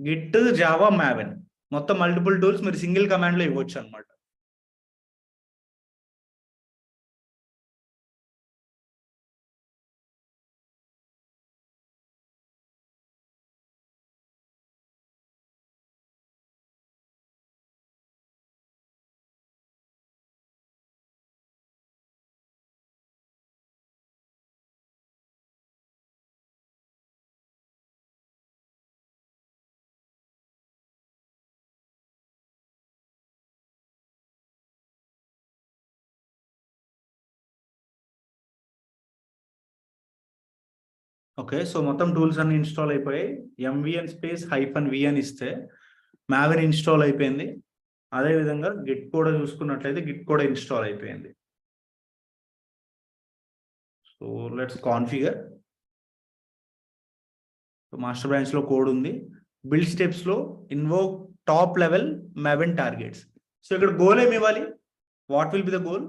గిట్, జావా, మావెన్ మొత్తం మల్టిపుల్ టూల్స్ మీరు సింగిల్ కమాండ్ లో ఇవ్వచ్చు అనమాట. ఓకే, సో మొత్తం టూల్స్ అన్ని ఇన్స్టాల్ అయిపోయాయి. MVN -v అని ఇస్తే మావెన్ ఇన్స్టాల్ అయిపోయింది. అదేవిధంగా గిట్ కూడా చూసుకున్నట్లయితే గిట్ కూడా ఇన్స్టాల్ అయిపోయింది. So let's configure. Master branch లో కోడ్ ఉంది. బిల్డ్ స్టెప్స్ లో invoke top level Maven targets. So ఇక్కడ గోల్ ఏమి ఇవ్వాలి? What will be the goal?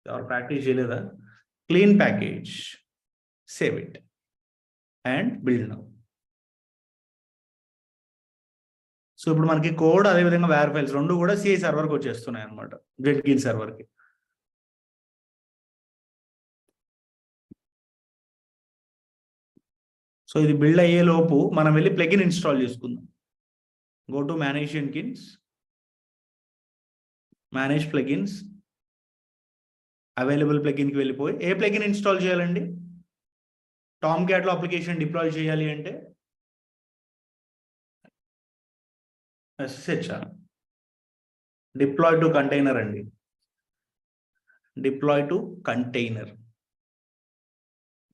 ఎవరు ప్రాక్టీస్ చేయలేదా? Clean package, save it and build now. So ఇప్పుడు మనకి కోడ్ అదేవిధంగా వేర్ ఫైల్స్ రెండు కూడా CI సర్వర్కి వచ్చేస్తున్నాయి అనమాట, జెన్కిన్స్ సర్వర్కి. సో ఇది బిల్డ్ అయ్యే లోపు మనం వెళ్ళి ప్లగిన్ ఇన్స్టాల్ చేసుకుందాం. Go to manage Jenkins, manage plugins, available ప్లగిన్కి వెళ్ళిపోయి ఏ ప్లగిన్ ఇన్స్టాల్ చేయాలండి? టామ్క్యాట్లో అప్లికేషన్ డిప్లాయ్ చేయాలి అంటే SSH, డిప్లాయ్ టు కంటైనర్ అండి, deploy to container,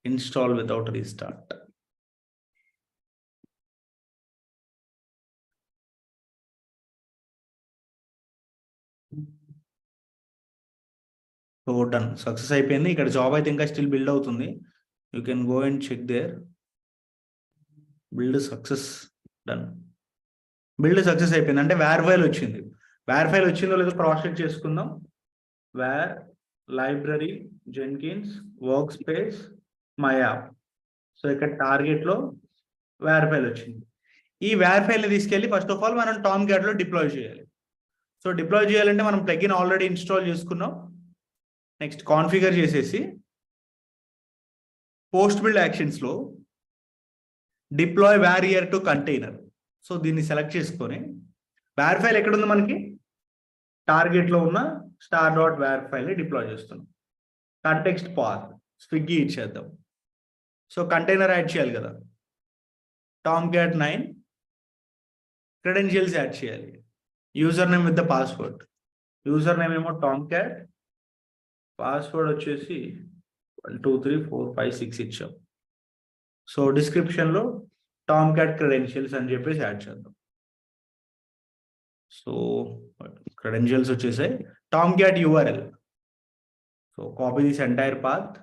install without restart. So done, success అయిపోయింది. ఇక్కడ జాబ్ అయితే ఇంకా స్టిల్ బిల్డ్ అవుతుంది. You can go and check there. Build success, done. Build success అయిపోయింది అంటే వేర్ ఫైల్ వచ్చింది. వేర్ ఫైల్ వచ్చిందో లేదో క్రాస్ చెక్ చేసుకుందాం. War library Jenkins workspace my app. So ఇక్కడ టార్గెట్ లో వేర్ ఫైల్ వచ్చింది. ఈ వేర్ ఫైల్ ని తీసుకెళ్ళి ఫస్ట్ ఆఫ్ ఆల్ మనం టామ్క్యాట్ లో డిప్లాయ్ చేయాలి. సో డిప్లాయ్ చేయాలంటే మనం ప్లగిన్ ఆల్రెడీ ఇన్స్టాల్ చేసుకున్నాం. నెక్స్ట్ కాన్ఫిగర్ చేసేసి పోస్ట్ బిల్డ్ యాక్షన్స్ లో డిప్లాయ్ వేరియర్ టు కంటైనర్. సో దీన్ని సెలెక్ట్ చేసుకొని వేర్ ఫైల్ ఎక్కడ ఉంది మనకి? టార్గెట్ లో ఉన్న star.var ఫైల్ ని డిప్లాయ్ చేస్తున్నాం. కంటెక్స్ట్ పాత్ స్విగ్గీ ఇచ్చేద్దాం. సో కంటైనర్ యాడ్ చేయాలి కదా, టామ్క్యాట్ 9 క్రెడెన్షియల్స్ యాడ్ చేయాలి. User name with the password. User name ఏమో టామ్క్యాట్, పాస్వర్డ్ వచ్చేసి 1 2 3 4 5 6 ఇచ్చాం. సో డిస్క్రిప్షన్లో టామ్క్యాట్ క్రెడెన్షియల్స్ అని చెప్పేసి యాడ్ చేద్దాం. సో క్రెడెన్షియల్స్ వచ్చేసాయి. Tomcat URL. So copy this entire path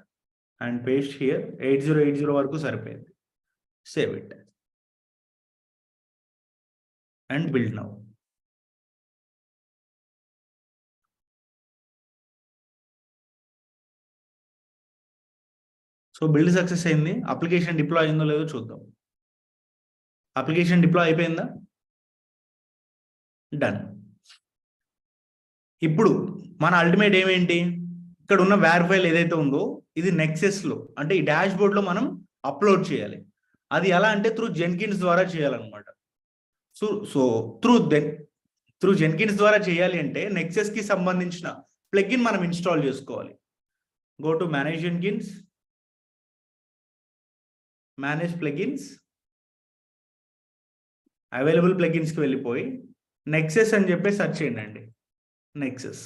and paste here. 8080 వరకు సరిపోయింది. Save it and build now. So build success అయింది. అప్లికేషన్ డిప్లాయ్ అయిందో లేదో చూద్దాం. అప్లికేషన్ డిప్లాయ్ అయిపోయిందా? డన్. ఇప్పుడు మన అల్టిమేట్ ఏమేంటి? ఇక్కడ ఉన్న వేర్ ఫైల్ ఏదైతే ఉందో ఇది నెక్సెస్ లో అంటే ఈ డాష్ బోర్డ్ లో మనం అప్లోడ్ చేయాలి. అది ఎలా అంటే త్రూ జెన్కిన్స్ ద్వారా చేయాలన్నమాట. సో త్రూ జెన్కిన్స్ ద్వారా చేయాలి అంటే నెక్సెస్ కి సంబంధించిన ప్లగిన్ మనం ఇన్స్టాల్ చేసుకోవాలి. Go to manage Jenkins, manage plugins, available ప్లగిన్స్కి వెళ్ళిపోయి నెక్సెస్ అని చెప్పి సెర్చ్ చేయండి. నెక్సెస్.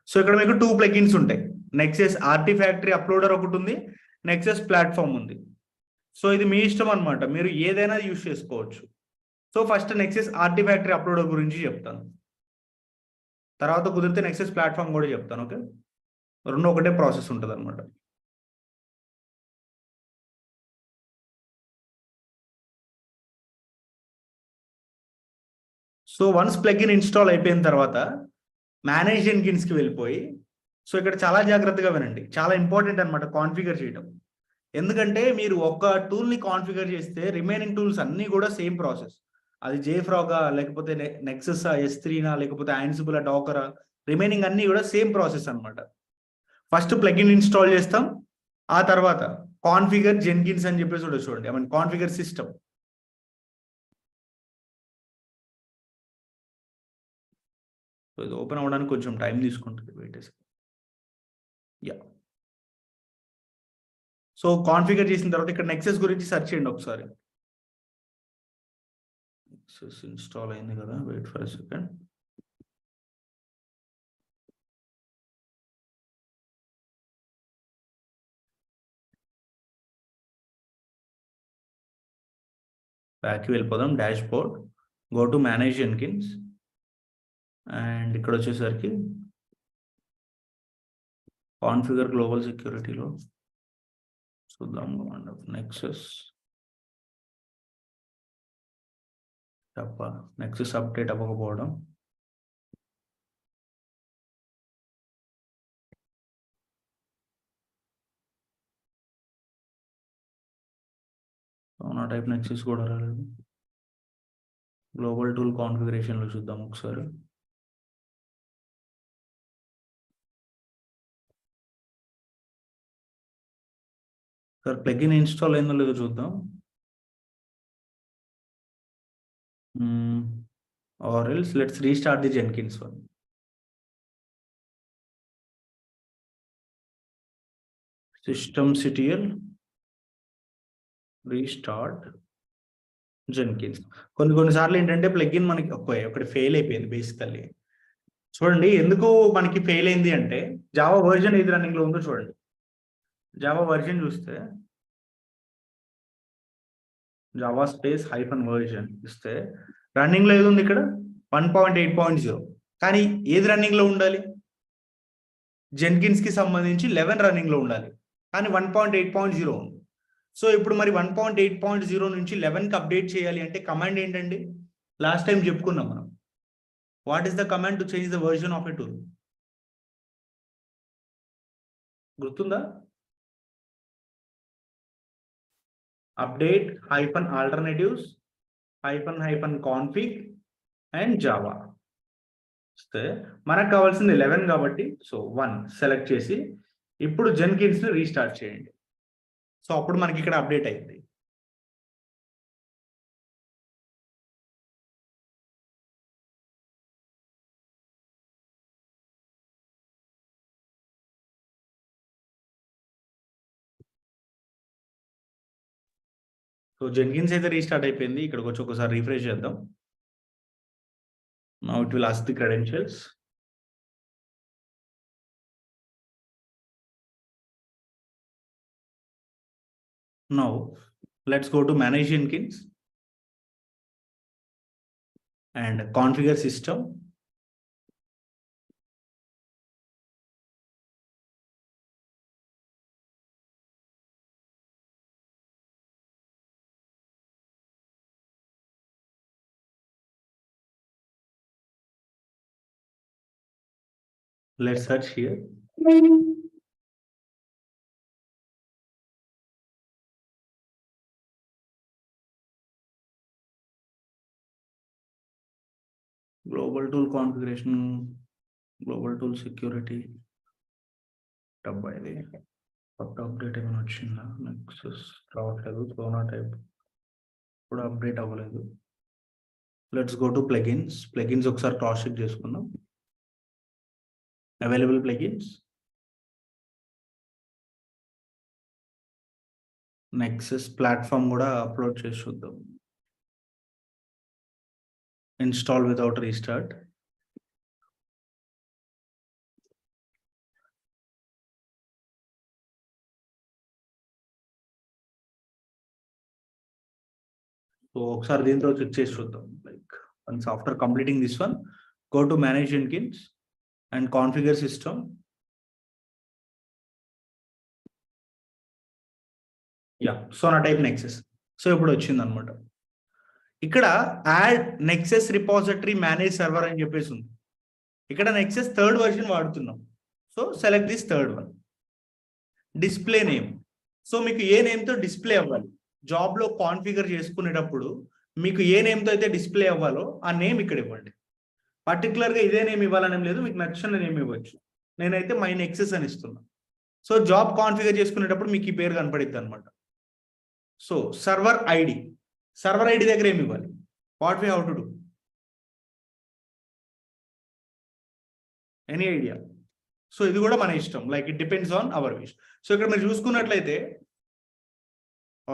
సో ఇక్కడ మీకు 2 ప్లగిన్స్ ఉంటాయి. నెక్సెస్ ఆర్టిఫాక్టరీ అప్లోడర్ ఒకటి ఉంది, నెక్సెస్ ప్లాట్ఫామ్ ఉంది. సో ఇది మీ ఇష్టం అనమాట, మీరు ఏదైనా యూజ్ చేసుకోవచ్చు. సో ఫస్ట్ నెక్సెస్ ఆర్టిఫాక్టరీ అప్లోడర్ గురించి చెప్తాను, తర్వాత కుదిరితే నెక్సెస్ ప్లాట్ఫామ్ కూడా చెప్తాను. ఓకే, రెండు ఒకటే ప్రాసెస్ ఉంటుంది అనమాట. సో వన్స్ ప్లగిన్ ఇన్స్టాల్ అయిపోయిన తర్వాత మేనేజ్ జెన్కిన్స్కి వెళ్ళిపోయి, సో ఇక్కడ చాలా జాగ్రత్తగా వినండి, చాలా ఇంపార్టెంట్ అనమాట కాన్ఫిగర్ చేయడం. ఎందుకంటే మీరు ఒక టూల్ని కాన్ఫిగర్ చేస్తే రిమైనింగ్ టూల్స్ అన్నీ కూడా సేమ్ ప్రాసెస్. అది జేఫ్రాగా, లేకపోతే నెక్సస్ S3నా, లేకపోతే యాన్సిబుల్ డాకరా, రిమైనింగ్ అన్నీ కూడా సేమ్ ప్రాసెస్ అనమాట. ఫస్ట్ ప్లగిన్ ఇన్స్టాల్ చేస్తాం, ఆ తర్వాత కాన్ఫిగర్ జెన్కిన్స్ అని చెప్పేసి కూడా చూడండి, I mean configure system. So ఇది ఓపెన్ అవ్వడానికి కొంచెం టైం తీసుకుంటుంది, వెయిట్. యా, సో కాన్ఫిగర్ చేసిన తర్వాత ఇక్కడ నెక్సెస్ గురించి సెర్చ్ చేయండి ఒకసారి. నెక్సెస్ ఇన్స్టాల్ అయింది కదా, వెయిట్ ఫర్ ఎ సెకండ్. బ్యాక్కి వెళ్ళిపోదాం, dash board, go to manage Jenkins, and ఇక్కడ వచ్చేసరికి కాన్ఫిగర్ గ్లోబల్ సెక్యూరిటీలో చూద్దాం. నెక్సెస్ తప్ప నెక్సెస్ అప్డేట్ అవ్వకపోవడం, నా టైప్ నెక్సెస్ కూడా రాలేదు. గ్లోబల్ టూల్ కాన్ఫిగరేషన్లో చూద్దాం ఒకసారి. సార్ ప్లగిన్ ఇన్స్టాల్ అయిందో లేదో చూద్దాం. or else let's restart the Jenkins one. systemctl restart Jenkins. కొన్నిసార్లు ఏంటంటే ప్లగిన్ మనకి ఒకటి ఫెయిల్ అయిపోయింది బేసికల్లీ. చూడండి ఎందుకు మనకి ఫెయిల్ అయింది అంటే, జావా వర్జన్ ఏది రన్నింగ్ లో ఉందో చూడండి. జావా వర్జన్ చూస్తే జావా స్పేస్ -version ఇస్తే రన్నింగ్ లో ఏది ఉంది ఇక్కడ 1.8.0, కానీ ఏది రన్నింగ్ లో ఉండాలి? జెన్కిన్స్ కి సంబంధించి 11 రన్నింగ్ లో ఉండాలి, కానీ 1.8.0 ఉంది. సో ఇప్పుడు మరి 1.8.0 నుంచి 11కి అప్డేట్ చేయాలి అంటే కమాండ్ ఏంటండి? లాస్ట్ టైం చెప్పుకున్నాం మనం. What is the command to change the version of a tool? గుర్తుందా? Update -alternatives -config and Java ఇస్తే మనకు కావాల్సింది 11 కాబట్టి, సో 1 సెలెక్ట్ చేసి ఇప్పుడు జెన్కిన్స్ ని రీస్టార్ట్ చేయండి. సో అప్పుడు మనకి ఇక్కడ అప్డేట్ అయింది. సో జెన్కిన్స్ అయితే రీస్టార్ట్ అయిపోయింది. ఇక్కడికి వచ్చి ఒకసారి రిఫ్రెష్ చేద్దాం. Now it will ask the credentials. Now let's go to manage Jenkins and configure system. Let's search here. Global tool configuration, global tool security. Tab ఇది కొత్త అప్డేట్ ఏమైనా వచ్చిందా? నెక్సస్ రావట్లేదు, సోనా టైప్ కూడా అప్డేట్ అవ్వలేదు. Let's go to plugins. Plugins ఒకసారి క్రాస్ చెక్ చేసుకుందాం. అవైలబుల్ ప్లగిన్స్, నెక్సస్ ప్లాట్ఫామ్ కూడా అప్లోడ్ చేసి చూద్దాం. Install without restart. సో ఒకసారి దీంతో చెక్ చేసి చూద్దాం. Like once after completing this one, go to manage Jenkins and configure system. So నా టైప్ నెక్సెస్. సో ఇప్పుడు వచ్చింది అనమాట. ఇక్కడ add nexus repository manage server అని చెప్పేసి ఉంది. ఇక్కడ నెక్సెస్ థర్డ్ వర్షన్ వాడుతున్నాం. So select this third one. Display name. So మీకు ఏ నేమ్తో డిస్ప్లే అవ్వాలి, జాబ్లో కాన్ఫిగర్ చేసుకునేటప్పుడు మీకు ఏ నేమ్తో అయితే డిస్ప్లే అవ్వాలో ఆ నేమ్ ఇక్కడ ఇవ్వండి. పర్టికులర్గా ఇదే నేమ్ ఇవ్వాలనేం లేదు, మీకు నచ్చిన నేమ్ ఇవ్వచ్చు. నేనైతే మై నెక్సెస్ అని ఇస్తున్నా. సో జాబ్ కాన్ఫిగర్ చేసుకునేటప్పుడు మీకు ఈ పేరు కనపడిద్ది అనమాట. So server ID, server ID దగ్గర ఏమి ఇవ్వాలి, what we how to do, any idea? So ఇది కూడా మన ఇష్టం, like it depends on our wish. So ఇక్కడ మీరు చూసుకున్నట్లయితే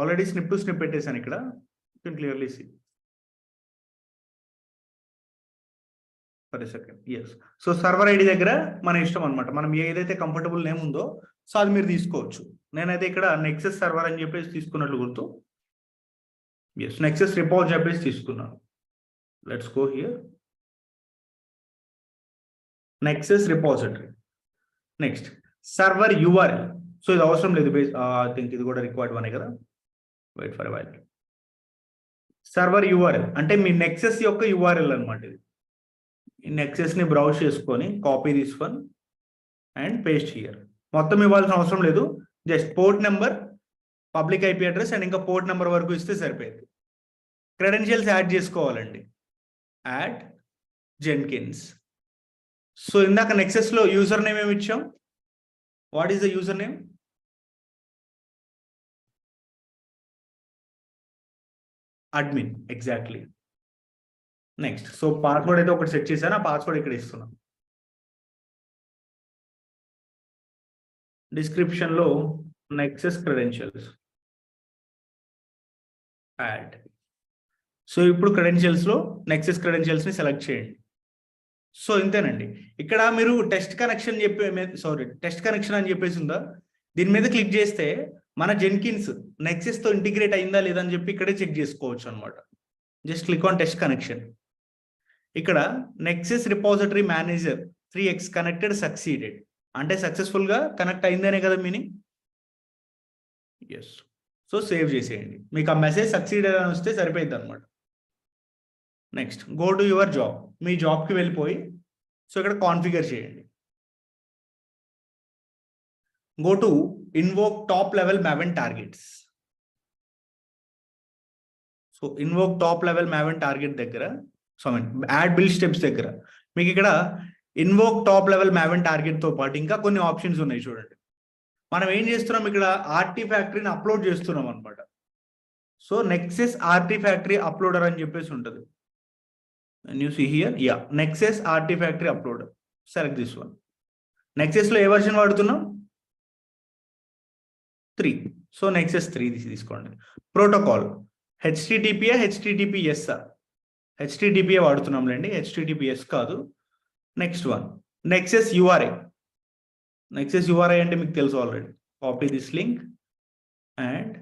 ఆల్రెడీ స్నిప్ టు స్నిప్ పెట్టేశాను ఇక్కడ, you can clearly see. For a second, yes. So server ID దగ్గర మన ఇష్టం అనమాట, మనం ఏదైతే కంఫర్టబుల్ నేమ్ ఉందో సో అది మీరు తీసుకోవచ్చు. నేనైతే ఇక్కడ నెక్సెస్ సర్వర్ అని చెప్పేసి తీసుకున్నట్లు గుర్తు. ఎస్, నెక్సెస్ రిపోజ్ చెప్పేసి తీసుకున్నాను. Let's go here, nexus repository. Next server URL. So ఇది అవసరం లేదు, ఐ థింక్ ఇది కూడా రిక్వైర్డ్ వనే కదా. Wait for a while. Server URL అంటే మీ నెక్సెస్ యొక్క యూఆర్ఎల్ అనమాట. ఇది ఈ నెక్సెస్ ని బ్రౌజ్ చేసుకొని copy this one and paste here. మొత్తం ఇవ్వాల్సిన అవసరం లేదు, just port number, public IP address and ఇంకా పోర్ట్ నెంబర్ వరకు ఇస్తే సరిపోయింది. క్రెడెన్షియల్స్ యాడ్ చేసుకోవాలండి. Add Jenkins. సో ఇందాక నెక్సెస్ లో యూజర్ నేమ్ ఏమి ఇచ్చాం, what is the user name? Admin, exactly. Next, so password అయితే ఒకటి సెట్ చేశాను, ఆ పాస్వర్డ్ ఇక్కడ ఇస్తున్నాం. డిస్క్రిప్షన్ లో నెక్సెస్ క్రెడెన్షియల్స్ యాడ్. సో ఇప్పుడు క్రెడెన్షియల్స్ లో నెక్సెస్ క్రెడెన్షియల్స్ ని సెలెక్ట్ చేయండి. సో ఇంతేనండి. ఇక్కడ మీరు టెస్ట్ కనెక్షన్ టెస్ట్ కనెక్షన్ అని చెప్పేసి ఉందా, దీని మీద క్లిక్ చేస్తే మన జెన్కిన్స్ నెక్సెస్ తో ఇంటిగ్రేట్ అయిందా లేదా అని చెప్పి ఇక్కడే చెక్ చేసుకోవచ్చు అనమాట. Just click on test connection. ఇక్కడ Nexus repository manager 3x connected succeeded అంటే సక్సెస్ఫుల్ గా కనెక్ట్ అయిందనే కదా మీనింగ్. ఎస్. సో సేవ్ చేసేయండి, మీకు ఆ మెసేజ్ సక్సీడెడ్ అని వస్తే సరిపోయింది అనమాట. Next, go to your job. మీ జాబ్కి వెళ్ళిపోయి సో ఇక్కడ కాన్ఫిగర్ చేయండి. Go to invoke top level Maven targets. So invoke top level Maven target దగ్గర, సో యాడ్ బిల్డ్ స్టెప్స్ దగ్గర మీకు ఇక్కడ invoke top level Maven target తో పాటు ఇంకా కొన్ని ఆప్షన్స్ ఉన్నాయి చూడండి. మనం ఏం చేస్తున్నాం, ఇక్కడ ఆర్టిఫాక్టరీని అప్లోడ్ చేస్తున్నాం అనమాట. సో నెక్సెస్ ఆర్టిఫాక్టరీ అప్లోడర్ అని చెప్పేసి ఉంటుంది. And you see here, yeah, Nexus Artifactory Uploader. Select this one. Nexus లో ఏ వర్షన్ వాడుతున్నాం? 3. సో Nexus 3 తీసుకోండి. ప్రోటోకాల్ HTTP HTTPS HTTP వాడుతున్నాం లేండి, HTTPS కాదు. Next one Nexus URI. Nexus URI అంటే మీకు తెలుసు ఆల్రెడీ. Copy this link and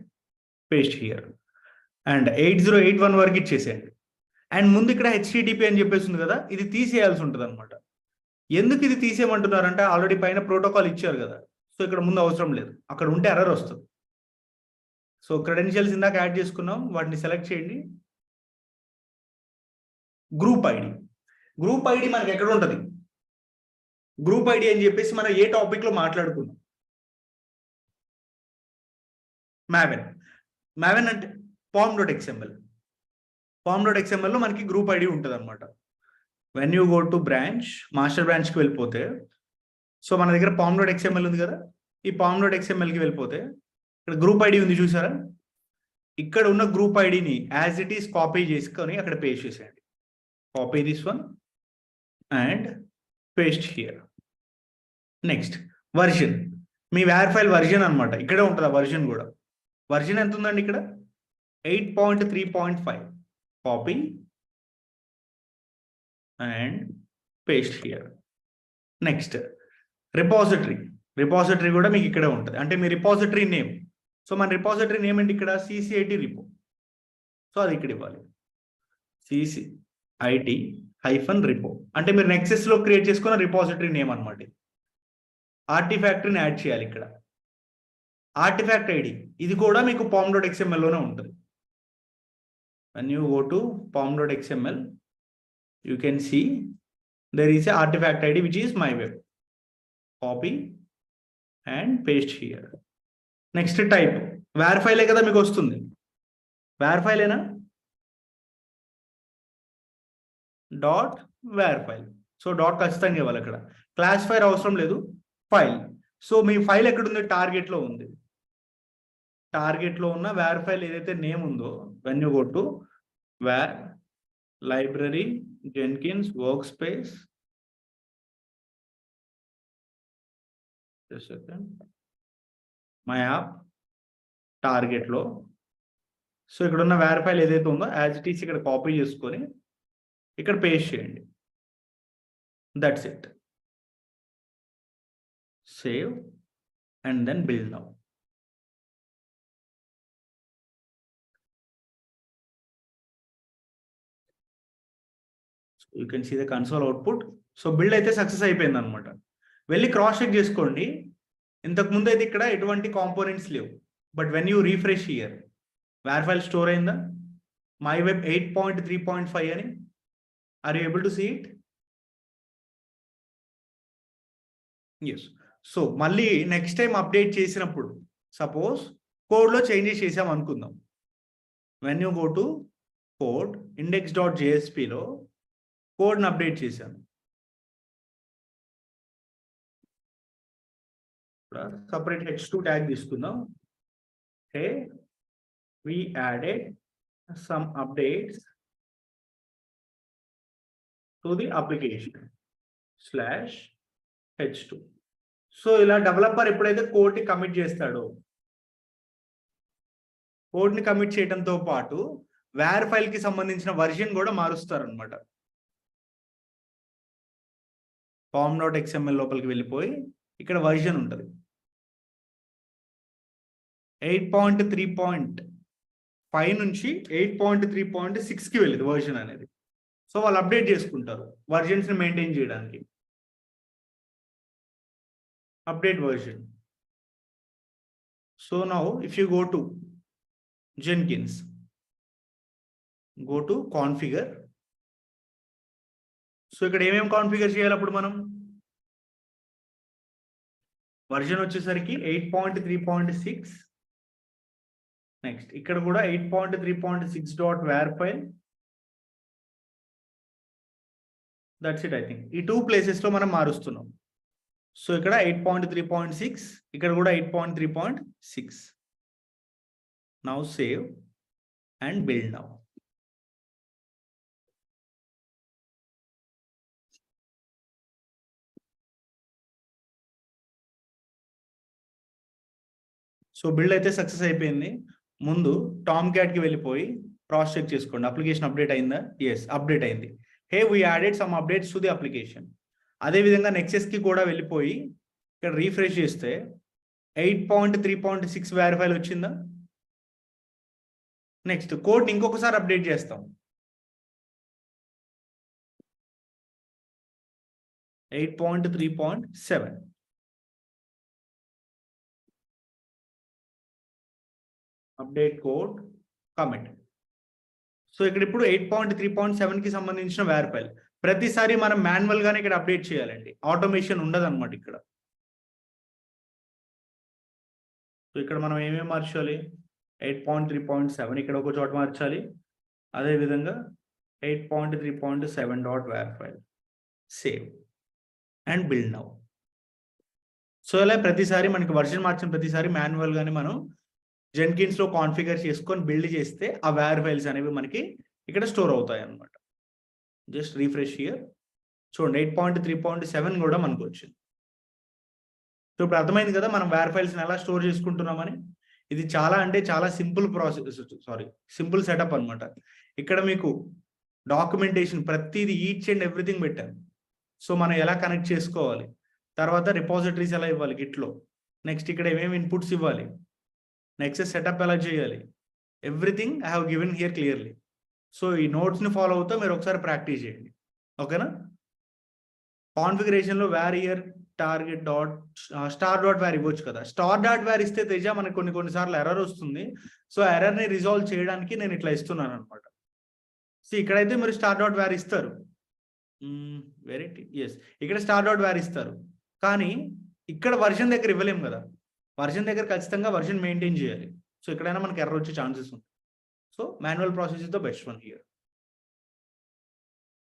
paste here and 8081 వరకు ఇచ్చేసేయండి. అండ్ ముందు ఇక్కడ HTTP అని చెప్పేసి ఉంది కదా, ఇది తీసేయాల్సి ఉంటుంది అనమాట. ఎందుకు ఇది తీసేయమంటున్నారంటే ఆల్రెడీ పైన ప్రోటోకాల్ ఇచ్చారు కదా, సో ఇక్కడ ముందు అవసరం లేదు, అక్కడ ఉంటే ఎర్రర్ వస్తుంది. సో క్రెడెన్షియల్స్ ఇందాక యాడ్ చేసుకున్నాం, వాటిని సెలెక్ట్ చేయండి. Group ID. గ్రూప్ ఐడి మనకి ఎక్కడ ఉంటుంది? గ్రూప్ ఐడి అని చెప్పేసి మనం ఏ టాపిక్ లో మాట్లాడుకున్నాం, మావెన్ అంటే pom.xml. pom.xml లో మనకి గ్రూప్ ఐడి ఉంటుంది అనమాట. When you go two branch, master బ్రాంచ్కి వెళ్ళిపోతే, సో మన దగ్గర pom.xml ఉంది కదా, ఈ pom.xmlకి వెళ్ళిపోతే ఇక్కడ గ్రూప్ ఐడి ఉంది చూసారా, ఇక్కడ ఉన్న గ్రూప్ ఐడిని యాజ్ ఇట్ ఈస్ కాపీ చేసుకొని అక్కడ పేస్ట్ చేసేయండి. Copy this one and paste here. Next version, మీ వేర్ ఫైల్ వర్జన్ అనమాట, ఇక్కడే ఉంటుంది ఆ వర్జన్ కూడా. వర్షన్ ఎంత ఉందండి ఇక్కడ 8.3.5. Copy and paste here. Next repository కూడా మీకు ఇక్కడే ఉంటుంది. అంటే మీ రిపాజిటరీ నేమ్. సో మన రిపాజిటరీ నేమ్ ఏంటి ఇక్కడ CCIT రిపో. సో అది ఇక్కడ ఇవ్వాలి CCIT-రిపో. అంటే మీరు నెక్సెస్ లో క్రియేట్ చేసుకున్న రిపాజిటరీ నేమ్ అనమాట. ఆర్టిఫాక్టరీని యాడ్ చేయాలి ఇక్కడ. ఆర్టిఫాక్ట్ ఐడి ఇది కూడా మీకు pom.xml లోనే ఉంటుంది. when you go to pom.xml you can see there is a artifact ID which is myweb. Copy and paste here. Next type var file కదా మీకు వస్తుంది. var file ఏనా .var file. సో డాట్ ఖచ్చితంగా ఇవ్వాలి అక్కడ. క్లాసిఫైర్ అవసరం లేదు, ఫైల్. సో మీ ఫైల్ ఎక్కడ ఉంది? టార్గెట్ లో ఉంది. టార్గెట్ లో ఉన్న var ఫైల్ ఏదైతే నేమ్ ఉందో when you go to var library Jenkins workspace my app target లో. సో ఇక్కడ ఉన్న var ఫైల్ ఏదైతే ఉందో యాజ్ ఇట్ ఈస్ ఇక్కడ కాపీ చేసుకొని ఇక్కడ పేస్ట్ చేయండి. That's it. Save and then build now. You can see the console output. So build అయితే సక్సెస్ అయిపోయింది అనమాట. వెళ్ళి క్రాస్ చెక్ చేసుకోండి. ఇంతకు ముందు అయితే ఇక్కడ ఎటువంటి కాంపోనెంట్స్ లేవు. But when you refresh here var file store అయిందా? myweb 8.3.5 అని. Are you able to see it? Yes. So మళ్ళీ నెక్స్ట్ టైం అప్డేట్ చేసినప్పుడు సపోజ్ కోడ్లో చేంజెస్ చేసాం అనుకుందాం. When you go to code index.jsp లో కోడ్ని అప్డేట్ చేశాను. సపరేట్ h2 ట్యాగ్ తీసుకుందాం. Hey we added some updates to the application /h2. So ఇలా డెవలపర్ ఎప్పుడైతే కోడ్ని కమిట్ చేస్తాడో, కోడ్ని కమిట్ చేయడంతో పాటు var ఫైల్ కి సంబంధించిన వర్షన్ కూడా మారుస్తారు అనమాట. pom.xml లోపలికి వెళ్ళిపోయి ఇక్కడ వర్షన్ ఉంటుంది 8.3.5 నుంచి 8.3.6కి వెళ్ళింది వర్షన్ అనేది. సో వాళ్ళు అప్డేట్ చేసుకుంటారు వర్జన్స్ ని మెయింటైన్ చేయడానికి. update version. So now if you go to Jenkins, go to configure. So ఇక్కడ ఏమేమి కాన్ఫిగర్ చేయాలి అప్పుడు మనం? వర్షన్ వచ్చేసరికి 8.3.6. నెక్స్ట్ ఇక్కడ కూడా 8.3.6.var file. That's it. I think ఈ 2 ప్లేసెస్ లో మనం మారుస్తున్నాం. సో ఇక్కడ 8.3.6, ఇక్కడ కూడా 8.3.6. Now save and build now. So build అయితే సక్సెస్ అయిపోయింది. ముందు టామ్ క్యాట్ కి వెళ్ళిపోయి క్రాస్ చెక్ చేసుకోండి. అప్లికేషన్ అప్డేట్ అయిందా? ఎస్, అప్డేట్ అయింది. Hey we added some updates to the application. అదేవిధంగా నెక్సెస్ కి కూడా వెళ్ళిపోయి ఇక్కడ రీఫ్రెష్ చేస్తే 8.3.6 var ఫైల్ వచ్చిందా? నెక్స్ట్ కోడ్ ఇంకొకసారి అప్డేట్ చేస్తాం. 8.3.7. Update code commit. సో ఇక్కడ ఇప్పుడు 8.3.7 కి సంబంధించిన var ఫైల్. ప్రతిసారి మనం మాన్యువల్ గానే ఇక్కడ అప్డేట్ చేయాలండి, ఆటోమేషన్ ఉండదు అనమాట ఇక్కడ. సో ఇక్కడ మనం ఏమేమి మార్చాలి? 8.3.7 ఇక్కడ ఒక చోట మార్చాలి. అదేవిధంగా 8.3.7.var file. Save and build now. So ఇలా ప్రతిసారి మనకి వర్షన్ మార్చిన ప్రతిసారి మాన్యువల్ గానే మనం జెన్కిన్స్ లో కాన్ఫిగర్ చేసుకొని బిల్డ్ చేస్తే ఆ var ఫైల్స్ అనేవి మనకి ఇక్కడ స్టోర్ అవుతాయి అన్నమాట. Just refresh here. చూడండి 8.3.7 కూడా మనకు వచ్చింది. సో ఇప్పుడు అర్థమైంది కదా మనం var ఫైల్స్ ఎలా స్టోర్ చేసుకుంటున్నామని. ఇది చాలా అంటే చాలా సింపుల్ ప్రాసెస్, సింపుల్ సెటప్ అన్నమాట. ఇక్కడ మీకు డాక్యుమెంటేషన్ ప్రతిదీ ఈచ్ అండ్ ఎవ్రీథింగ్ పెట్టాను. సో మనం ఎలా కనెక్ట్ చేసుకోవాలి, తర్వాత రిపాజిటరీస్ ఎలా ఇవ్వాలి గిట్లో, నెక్స్ట్ ఇక్కడ ఏమేమి ఇన్పుట్స్ ఇవ్వాలి, నెక్స్ట్ సెటప్ ఎలా చేయాలి, everything I have given here clearly. So ఈ నోట్స్ని ఫాలో అవుతూ మీరు ఒకసారి ప్రాక్టీస్ చేయండి, ఓకేనా. కాన్ఫిగరేషన్లో war target dot star dot war ఇవ్వచ్చు కదా. స్టార్ డాట్ వేర్ ఇస్తే తేజ మనకు కొన్నిసార్లు ఎర్రర్ వస్తుంది. సో ఎర్రర్ని రిజాల్వ్ చేయడానికి నేను ఇట్లా ఇస్తున్నాను అనమాట. సో ఇక్కడైతే మీరు స్టార్ డాట్ వేర్ ఇస్తారు, ఎస్ ఇక్కడ స్టార్ డాట్ వేర్ ఇస్తారు, కానీ ఇక్కడ వర్షన్ దగ్గర ఇవ్వలేము కదా. వర్షన్ దగ్గర ఖచ్చితంగా వర్షన్ మెయింటైన్ చేయాలి. సో ఎక్కడైనా మనకి ఎర్రర్ వచ్చే ఛాన్సెస్ ఉంది. So manual process is the best one here.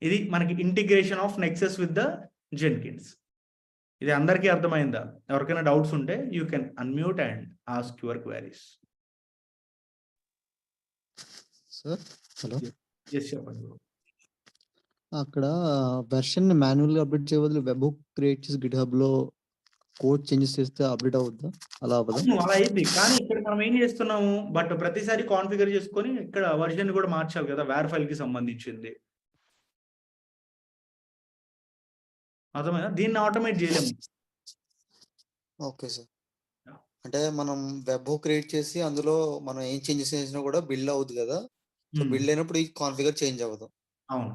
ఇది మనకి integration of Nexus with the Jenkins. ఇది అందరికీ అర్థమైందా? ఎవరికైనా డౌట్స్ ఉంటే you can unmute and ask your queries. Sir hello, చెప్పండి. అక్కడ వెర్షన్ మాన్యువల్ గా అప్డేట్ చేయవద్దు, వెబ్ హుక్ క్రియేట్ చేసి గిట్ హబ్ లో కోడ్ చేంజెస్ చేస్తే అప్డేట్ అవుద్దా? అలా అవ్వదా? అలా అయింది, కానీ ఇక్కడ మనం ఏం చేస్తున్నాము, బట్ ప్రతిసారి కాన్ఫిగర్ చేసుకొని ఇక్కడ వర్షన్ కూడా మార్చాలి కదా, వేర్ ఫైల్ కి సంబంధించింది. అర్థమైనా? దీన్ని ఆటోమేట్ చేయలేము. ఓకే సార్, అంటే మనం వెబ్ హుక్ క్రియేట్ చేసి అందులో మనం ఏం చేంజెస్ చేసినా కూడా బిల్డ్ అవుద్ది కదా. సో బిల్డ్ అయినప్పుడు ఈ కాన్ఫిగర్ చేంజ్ అవ్వదు. అవును.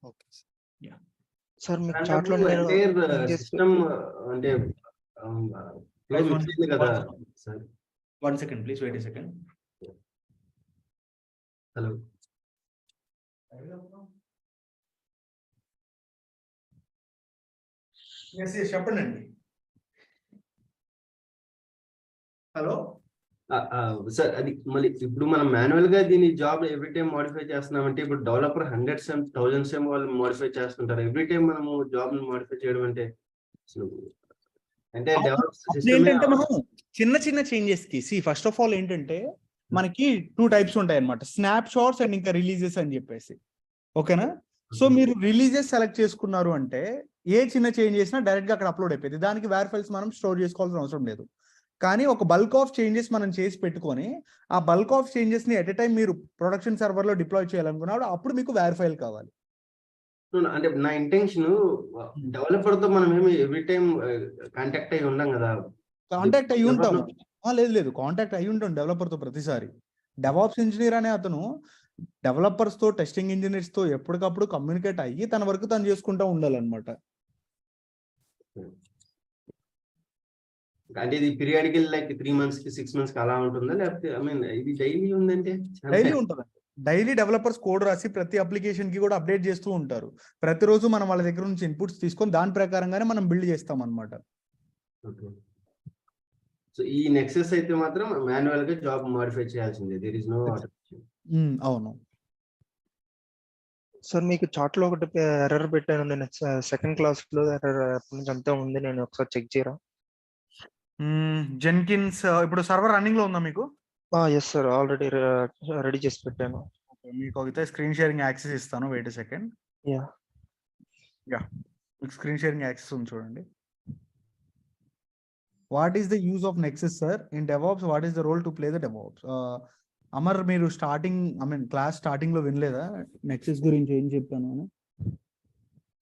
ఓకే సార్ మీకు చాట్లో సిస్టమ్ అంటే కదా sir. 1 second please, wait a second. Hello, చెప్పండి అండి. హలో సార్ అది మళ్ళీ ఇప్పుడు మనం మాన్యువల్ గా దీని జాబ్ ఎవ్రీ టైం మోడిఫై చేస్తున్నామంటే, ఇప్పుడు డెవలపర్ హండ్రెడ్స్ అండ్ థౌజండ్స్ ఏమో వాళ్ళు మోడిఫై చేస్తుంటారు. ఎవ్రీ టైం మనము జాబ్ ని మోడిఫై చేయడం అంటే ఏంటంటే మనం చిన్న చిన్న చేంజెస్ కి ఫస్ట్ ఆఫ్ ఆల్ ఏంటంటే మనకి 2 types ఉంటాయి అన్నమాట, స్నాప్ షాట్స్ అండ్ ఇంకా రిలీజెస్ అని చెప్పేసి, ఓకేనా. సో మీరు రిలీజెస్ సెలెక్ట్ చేసుకున్నారు అంటే ఏ చిన్న చేంజ్ చేసినా డైరెక్ట్ గా అక్కడ అప్లోడ్ అయిపోయింది. దానికి వేర్ ఫైల్స్ మనం స్టోర్ చేసుకోవాల్సిన అవసరం లేదు. కానీ ఒక బల్క్ ఆఫ్ చేంజెస్ మనం చేసి పెట్టుకొని ఆ బల్క్ ఆఫ్ చేంజెస్ ని ఎట్ ఎ టైం మీరు ప్రొడక్షన్ సర్వర్ లో డిప్లాయ్ చేయాలనుకున్నప్పుడు అప్పుడు మీకు వేర్ ఫైల్ కావాలి. అంటే నా ఇంటెన్షన్ డెవలపర్ తో మనం ఏమి ఎవ్రీ టైం కాంటాక్ట్ అయ్యి ఉండం కదా. కాంటాక్ట్ అయ్యి ఉంటాం, లేదు కాంటాక్ట్ అయ్యి ఉంటాం డెవలపర్ తో ప్రతిసారి. డెవాప్స్ ఇంజనీర్ అనే అతను డెవలపర్స్ తో, టెస్టింగ్ ఇంజనీర్స్ తో ఎప్పటికప్పుడు కమ్యూనికేట్ అయ్యి తన వరకు తను చేసుకుంటూ ఉండాలన్నమాట. అంటే ఇది పీరియాడికల్ లైక్ 3 months కి 6 months కి అలా ఉంటుందా, లేకపోతే ఐ మీన్ ఇది డైలీ ఉందంటే? డైలీ ఉంటుంది. డైలీ డెవలపర్స్ కోడ్ రాసి ప్రతి అప్లికేషన్ కి కూడా అప్డేట్ చేస్తూ ఉంటారు. ప్రతిరోజు మనం వాళ్ళ దగ్గర నుంచి ఇన్పుట్స్ తీసుకొని దాని ప్రకారంగానే మనం బిల్డ్ చేస్తాం అన్నమాట. సో ఈ నెక్సస్ అయితే మాత్రం మాన్యువల్ గా జాబ్ మోడిఫై చేయాల్సిందే, దేర్ ఇస్ నో ఆటోమేషన్. అవును సార్, మీకు చాట్ లో ఒకటి ఎర్రర్ పెట్టాను నేను సెకండ్ క్లాస్ లో, ఎర్రర్ అప్పటి నుంచి అంతా ఉంది, నేను ఒకసారి చెక్ చేయరా? జెన్కిన్స్ ఇప్పుడు సర్వర్ రన్నింగ్ లో ఉందా మీకు? ఎస్ సార్, ఆల్రెడీ రెడీ చేసి పెట్టాను. మీకు అయితే స్క్రీన్ షేరింగ్ యాక్సెస్ ఇస్తాను, వెయిట్ ఎ సెకండ్. యా మీకు స్క్రీన్ షేరింగ్ యాక్సెస్ ఉంది చూడండి. What is the use of Nexus sir in DevOps? What is the role to play the DevOps? Amar, మీరు క్లాస్ స్టార్టింగ్ లో వినలేదా నెక్సస్ గురించి ఏం చెప్పాను అని?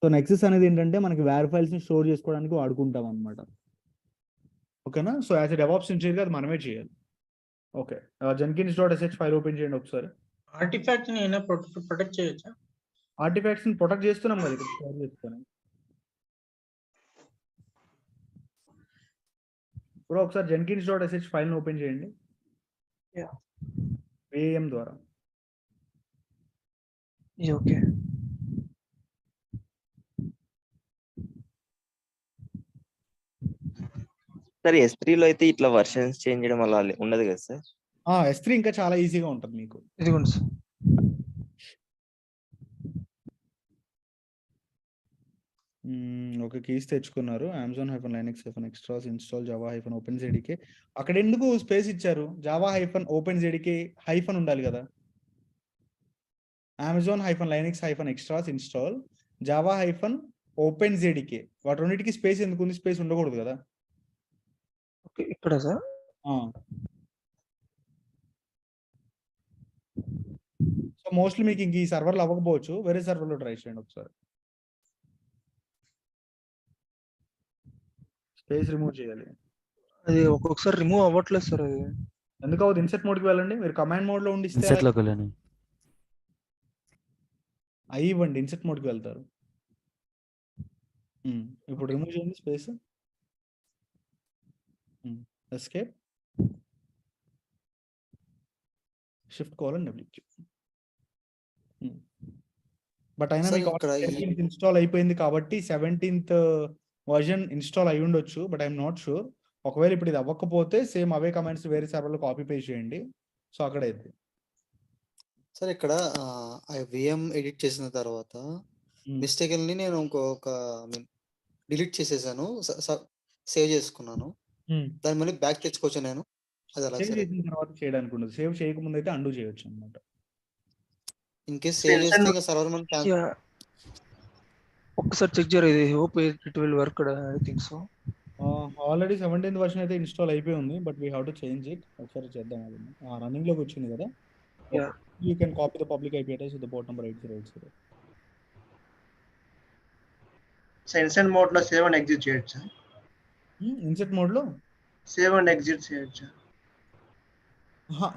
సో నెక్సస్ అనేది ఏంటంటే మనకి వేర్ ఫైల్స్ ని స్టోర్ చేసుకోవడానికి వాడుకుంటాం అనమాట, ఓకేనా. So as a DevOps engineer గా అది మనమే చేయాలి. ఓకే, jenkins.sh ఫైల్ ఓపెన్ చేయండి ఒకసారి. ఆర్టిఫాక్ట్ ని అయినా ప్రొటెక్ట్ చేయొచ్చా? ఆర్టిఫాక్ట్స్ ని ప్రొటెక్ట్ చేస్తున్నాం కదా ఇక్కడ స్టోర్ చేసుకొని. ఇప్పుడు ఒకసారి jenkins.sh ఫైల్ ని ఓపెన్ చేయండి VAM ద్వారా. ఓకే సార్, S3 లో అయితే ఇట్లా వర్షన్స్ చేంజ్ చేయడం అలా ఉండదు కదా సార్? S3 ఇంకా చాలా ఈజీగా ఉంటుంది మీకు. ఇదిగోండి సార్. ఒక కీస్ తెచ్చుకున్నారు. Amazon-Linux-extras install Java-OpenJDK. అక్కడ ఎందుకు స్పేస్ ఇచ్చారు? Java-OpenJDK హైఫన్ ఉండాలి కదా. Amazon-Linux-extras install Java-OpenJDK. వాటి రెండింటికి స్పేస్ ఎందుకు ఉంది? స్పేస్ ఉండకూడదు కదా. ఇక్కడ సార్ సో మోస్ట్లీ మీకు ఇంక ఈ సర్వర్లో అవ్వకపోవచ్చు, వేరే సర్వర్లో ట్రై చేయండి ఒకసారి. స్పేస్ రిమూవ్ చేయాలి. అది ఒక్కొక్కసారి రిమూవ్ అవ్వట్లేదు సార్ అది. ఎందుకు అవుతుంది? ఇన్సెట్ మోడ్కి వెళ్ళండి. మీరు కమాండ్ మోడ్లో ఉండి ఇస్తే ఇన్సెట్ లోకి వెళ్ళండి. అయి ఇవ్వండి, ఇన్సెట్ మోడ్కి వెళ్తారు. ఇప్పుడు రిమూవ్ చేయండి space. Escape, shift colon WQ. But అయినా సార్ మీకు ఇక్కడ ఇన్స్టాల్ అయిపోయింది కాబట్టి 17th వర్జన్ ఇన్స్టాల్ అయి ఉండొచ్చు, బట్ ఐఎమ్ నాట్ షూర్. ఒకవేళ ఇప్పుడు ఇది అవ్వకపోతే సేమ్ అవే కమెంట్స్ వేరే సర్వర్లో కాపీ పేస్ట్ చేయండి. సో అక్కడ అయితే సార్ ఇక్కడ విఎం ఎడిట్ చేసిన తర్వాత మిస్టేక్ని నేను ఇంకొక డిలీట్ చేసేసాను, సేవ్ చేసుకున్నాను. దాన్ని మళ్ళీ బ్యాక్ తెచ్చుకోవచ్చు నేను? అది అలా సేవ్ సార్ చేసిన తర్వాత చేయడానికి ఉండదు. సేవ్ చేయకముందు అయితే అండూ చేయొచ్చు అనమాట. ఇన్ కేస్ సేవ్ చేస్తే ఇంకా సర్వర్ మనం Yeah. ఒక్కసారి చెక్ చేయరు, ఇది hope it will work. I think so. Already 17th version అయితే ఇన్స్టాల్ అయిపోయి ఉంది, but we have to change it. ఒకసారి చేద్దాం. అది రన్నింగ్ లోకి వచ్చింది కదా. Yeah. You can copy the public IP address with the port number 8080. INCET mode లో సేవ్ అండ్ ఎగ్జిట్ చేయొచ్చా? ఇన్సెట్ మోడ్ లో సేవ్ అండ్ ఎగ్జిట్ చేయొచ్చా?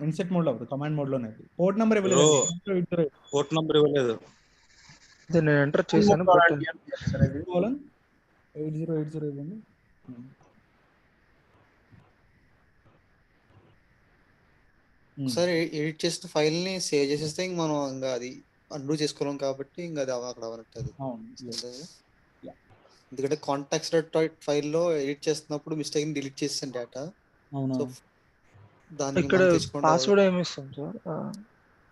ఇన్సెట్ మోడ్ లో అవుతుంది, కమాండ్ మోడ్ లోనే. పోర్ట్ నంబర్ ఇవ్వలేదు. పోర్ట్ నంబర్ ఇవ్వలేదు. ఇది నేను ఎంటర్ చేశాను, బట్ 8080 ఇవ్వండి. ఒకసారి ఎడిట్ చేసిన ఫైల్ ని సేవ్ చేసేస్తే ఇంక మనం ఇంకా అది అన్డూ చేసుకోలేం కాబట్టి ఇంకా అది అక్కడ అవ్వనట్టు. అది ఎందుకంటే కాంటాక్ట్స్ ఫైల్లో ఎడిట్ చేస్తున్నప్పుడు మిస్టేక్ ని డిలీట్ చేసాను డేటా. సో దానికి ఇక్కడ మనం తెచ్చుకోవడం పాస్వర్డ్ ఏమి ఇస్తాం సార్?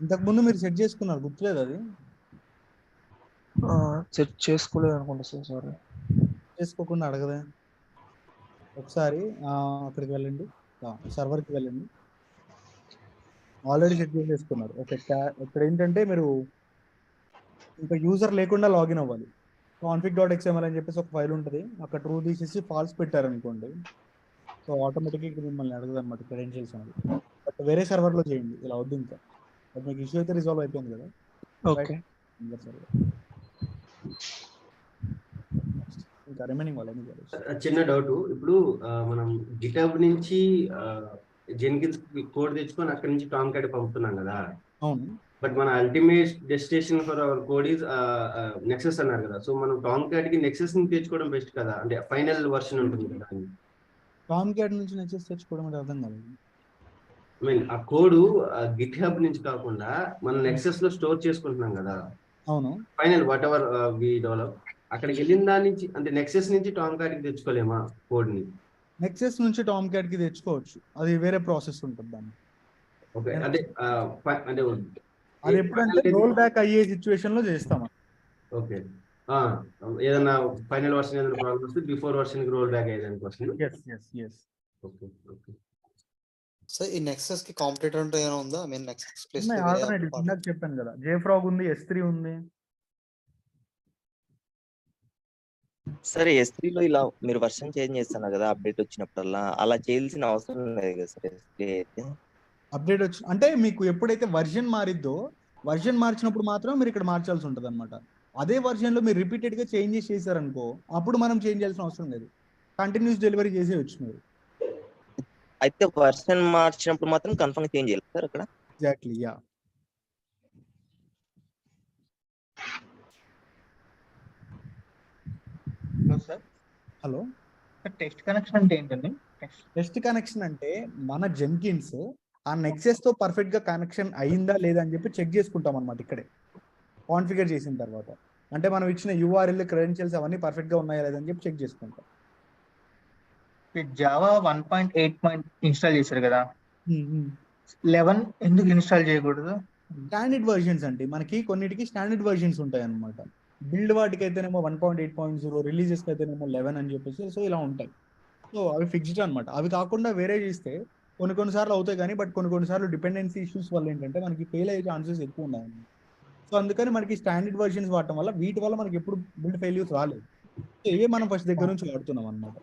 ఇంతకు ముందు మీరు సెట్ చేసుకున్నారు, గుర్తులేదు అది? సెట్ చేసుకోలేదు అనుకుంటా సార్. సారీ. చేసుకోకుండా అడగదే. ఒకసారి అక్కడికి వెళ్ళండి, సర్వర్కి వెళ్ళండి. ఆల్రెడీ సెట్ చేసుకున్నారు. ఓకే, ఇక్కడ ఏంటంటే మీరు ఇంకా యూజర్ లేకుండా లాగిన్ అవ్వాలి. config.xml అని చెప్పేసి ఒక ఫైల్ ఉంటుంది. అక్కడ ట్రూ తీసేసి ఫాల్స్ పెట్టారనుకోండి, సో ఆటోమేటిక్గా మిమ్మల్ని అడగదు అనమాట క్రెడెన్షియల్స్ అనేది. బట్ వేరే సర్వర్లో చేయండి, ఇలా వద్దు. ఇంకా బట్ మీకు ఇష్యూ అయితే రిజాల్వ్ అయిపోయింది కదా. ఓకే. ఇంకా రిమైనింగ్ వాళ్ళు చిన్న డౌట్. ఇప్పుడు మనం గిటబ్ నుంచి జెన్కిన్స్ కోడ్ తెచ్చుకొని అక్కడ నుంచి టామ్ క్యాట్ పంపుతున్నాం కదా. అవును. బట్ మన ultimate destination for hour code is nexus అన్నారు కదా. సో మనం టామ్ క్యాట్ కి నెక్సెస్ ని తెచ్చుకోవడం బెస్ట్ కదా, అంటే ఫైనల్ వర్షన్ ఉంటుంది కదా. టామ్ క్యాట్ నుంచి నెక్సెస్ తెచ్చుకోవడం అంటే అర్థం కాదు. ఐ మీన్ ఆ కోడ్ గిట్ హబ్ నుంచి కాకుండా మనం నెక్సెస్ లో స్టోర్ చేసుకుంటున్నాం కదా. అవును. Final whatever we develop, అక్కడికి వెళ్ళిన దాని నుంచి అంటే నెక్సెస్ నుంచి టామ్ క్యాట్ కి తెచ్చుకోలేమా కోడ్ ని? నెక్సెస్ నుంచి టామ్ క్యాట్ కి తెచ్చుకోవచ్చు, అది వేరే ప్రాసెస్ ఉంటుంది దాన్ని. ఓకే, అదే అంటే అది ఎప్పుడంటే రోల్ బ్యాక్ అయ్యే సిచ్యువేషన్ లో చేస్తాం. ఓకే, ఏదైనా ఫైనల్ వర్షన్ ఏదైనా ప్రాబ్లమ్ వస్తే బిఫోర్ వర్షన్ కి రోల్ బ్యాక్ అయ్యేదానికి వస్తుంది. Okay okay. సో ఈ నెక్సస్ కి కాంపిటేటర్ అంటే ఏమైనా ఉందా? ఐ మీన్ నెక్సస్ ప్లేస్ లో ఆల్టర్నేటివ్ ఇందాక చెప్పాను కదా, JFrog ఉంది, S3 ఉంది. సరే, S3 లో ఇలా మీరు వర్షన్ చేంజ్ చేస్తున్నారు కదా అప్డేట్ వచ్చినప్పుడల్లా, అలా చేయాల్సిన అవసరం లేదు కదా సార్ S3 అయితే? అప్డేట్ వచ్చి అంటే మీకు ఎప్పుడైతే వర్షన్ మారిద్దో, వర్షన్ మార్చినప్పుడు మాత్రం మీరు ఇక్కడ మార్చాల్సి ఉంటుంది అనమాట. అదే వర్షన్ లో మీరు రిపీటెడ్ గా చేంజెస్ చేశారనుకో, అప్పుడు మనం చేంజ్ చేయాల్సిన అవసరం లేదు, కంటిన్యూస్ డెలివరీ చేసేయచ్చు మీరు. అయితే వర్షన్ మార్చినప్పుడు మాత్రం కన్ఫర్మ్ చేంజ్ చేయాలి సార్ అక్కడ? Exactly, yeah. Hello, test connection అంటే ఏంటండి? టెస్ట్ కనెక్షన్ అంటే మన జెన్కిన్స్ ఆ నెక్సెస్ తో పర్ఫెక్ట్ గా కనెక్షన్ అయిందా లేదా అని చెప్పి చెక్ చేసుకుంటాం అనమాట. ఇక్కడే కాన్ఫిగర్ చేసిన తర్వాత, అంటే మనం ఇచ్చిన URL క్రెడెన్షియల్స్ అవన్నీ పర్ఫెక్ట్ గా ఉన్నాయా లేదని చెప్పి చెక్ చేసుకుంటాం. జావా 1.8 ఇన్స్టాల్ చేశారు కదా, 11 ఎందుకు ఇన్స్టాల్ చేయకూడదు? స్టాండర్డ్ వర్షన్స్ అంటే మనకి కొన్నిటికి స్టాండర్డ్ వర్షన్స్ ఉంటాయి అనమాట. బిల్డ్ వాటికి అయితేనేమో 1.8.0, రిలీజెస్ కి అయితేనేమో 11 అని చెప్పేసి, సో ఇలా ఉంటాయి. సో అవి ఫిక్స్డ్ అనమాట. అవి కాకుండా వేరే చేస్తే కొన్నిసార్లు అవుతాయి కానీ, బట్ కొన్నిసార్లు డిపెండెన్సీ ఇష్యూస్ వల్ల ఏంటంటే మనకి ఫెయిల్ అయ్యే ఛాన్సెస్ ఎక్కువ ఉన్నాయి. సో అందుకని మనకి స్టాండర్డ్ వర్షన్స్ వాడటం వల్ల వీటి వల్ల మనకి ఎప్పుడు బిల్డ్ ఫెయిల్యూర్స్ రాలేదు. సో ఇవే మనం ఫస్ట్ దగ్గర నుంచి వాడుతున్నాం అనమాట.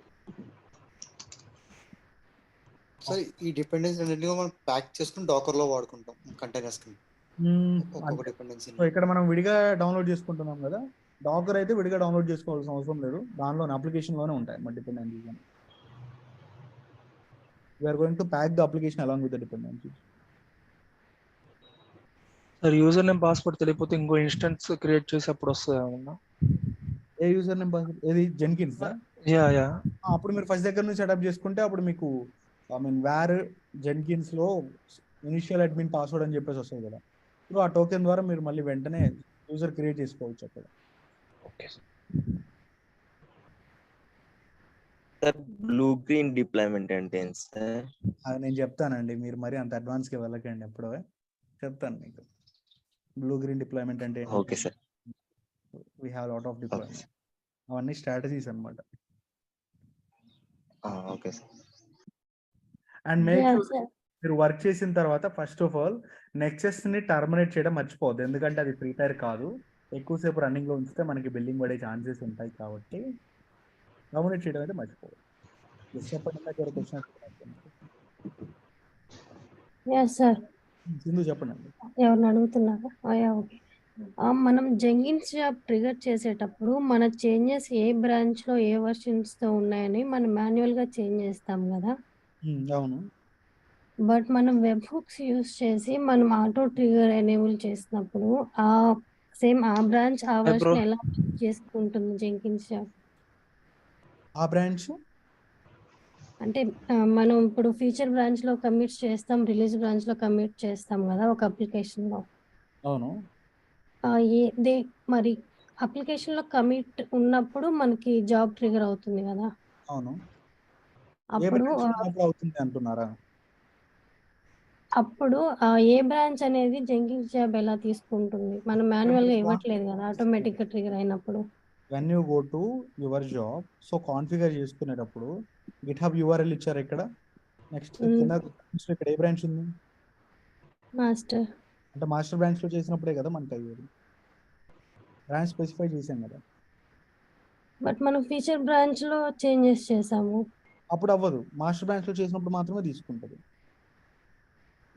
సార్ ఈ డిపెండెన్సీ అన్నింటినీ మనం ప్యాక్ చేసుకుని డాకర్ లో వాడుకుంటాం కంటైనర్స్ కి ఒక్కొక్క డిపెండెన్సీ. సో ఇక్కడ మనం విడిగా డౌన్లోడ్ చేసుకుంటున్నాం కదా, డాకర్ అయితే విడిగా డౌన్లోడ్ చేసుకోవాల్సిన అవసరం లేదు, దానిలోనే అప్లికేషన్ లోనే ఉంటాయి మన dependencies. We are going to pack the application along with the dependencies. Sir user name password తెలియకపోతే ఇంకో ఇన్స్టెన్స్ క్రియేట్ చేసి అప్పుడు వస్తుంది ఏమన్నా? ఏ యూజర్ నేమ్ పాస్వర్డ్? ఏది జెన్కిన్స్? యా అప్పుడు మీరు ఫస్ట్ దగ్గర నుంచి సెటప్ చేసుకుంటే అప్పుడు మీకు వేర్ జెన్కిన్స్ లో ఇనిషియల్ అడ్మిన్ పాస్వర్డ్ అని చెప్పేసి వస్తుంది కదా, సో ఆ టోకెన్ ద్వారా మీరు మళ్ళీ వెంటనే యూజర్ క్రియేట్ చేసుకోవచ్చు అక్కడ. Okay sir blue green deployment అంటే ఏంటి సార్? అది నేను చెప్తానండి, మీరు మరి అంత అడ్వాన్స్గా వెళ్ళకండి, ఎప్పుడో చెప్తాను మీకు. బ్లూ గ్రీన్ డిప్లాయ్మెంట్ అంటే okay sir. We have lot of deployment, అవన్నీ స్ట్రాటజీస్ అన్నమాట. Okay sir. And make sure మీరు వర్క్ చేసిన తర్వాత ఫస్ట్ ఆఫ్ ఆల్ నెక్సెస్ ని టర్మినేట్ చేయడం మర్చిపోవద్దు, ఎందుకంటే అది ఫ్రీ టైర్ కాదు, ఎక్కువసేపు రన్నింగ్ లో ఉంచితే మనకి బిల్డింగ్ పడే ఛాన్సెస్ ఉంటాయి, కాబట్టి టర్మినేట్ చేయడం అయితే మర్చిపోవద్దు. చెప్పండి సింధు, చెప్పండి. ఎవరిని అడుగుతున్నారు? ఓకే. మనం జెన్కిన్స్ జాబ్ ట్రిగర్ చేసేటప్పుడు మన చేంజెస్ ఏ బ్రాంచ్ లో ఏ వర్షన్స్ తో ఉన్నాయని మనం మాన్యువల్ గా చేంజ్ చేస్తాం కదా. అవును. బట్ మనం వెబ్ హుక్స్ యూస్ చేసి మనం ఆటో ట్రిగర్ ఎనేబుల్ చేసినప్పుడు ఆ సేమ్ ఆ బ్రాంచ్ ఆ వర్షన్ ఎలా చేసుకుంటుంది జెన్కిన్స్ జాబ్? ఆ బ్రాంచ్ అంటే మనం ఇప్పుడు ఫీచర్ బ్రాంచ్ లో కమిట్ చేస్తాం, రిలీజ్ బ్రాంచ్ లో కమిట్ చేస్తాం కదా ఒక అప్లికేషన్ లో. అవును. మరి అప్లికేషన్ లో కమిట్ ఉన్నప్పుడు మనకి జాబ్ ట్రిగర్ అవుతుంది కదా. అవును. అప్పుడు అవుతుంది అంటున్నారా? అప్పుడు ఏ బ్రాంచ్ అనేది జెన్కిన్స్ జాబ్ ఎలా తీసుకుంటుంది? మనం మాన్యువల్ గా ఇవ్వట్లేదు కదా, ఆటోమేటిక్ గా ట్రిగర్ అయినప్పుడు. When you go to your job, so configure చేసుకునేటప్పుడు గిట్హబ్ URL ఇచ్చారు ఇక్కడ. నెక్స్ట్ ఇక్కడ ఏ బ్రాంచ్ ఉంది? మాస్టర్. అంటే మాస్టర్ బ్రాంచ్ లో చేసినప్పుడే కదా మనకి అయ్యేది, బ్రాంచ్ స్పెసిఫై చేసాం కదా. బట్ మనం ఫీచర్ బ్రాంచ్ లో చేంజెస్ చేసాము, అప్పుడు అవ్వదు, మాస్టర్ బ్రాంచ్ లో చేసినప్పుడు మాత్రమే తీసుకుంటది.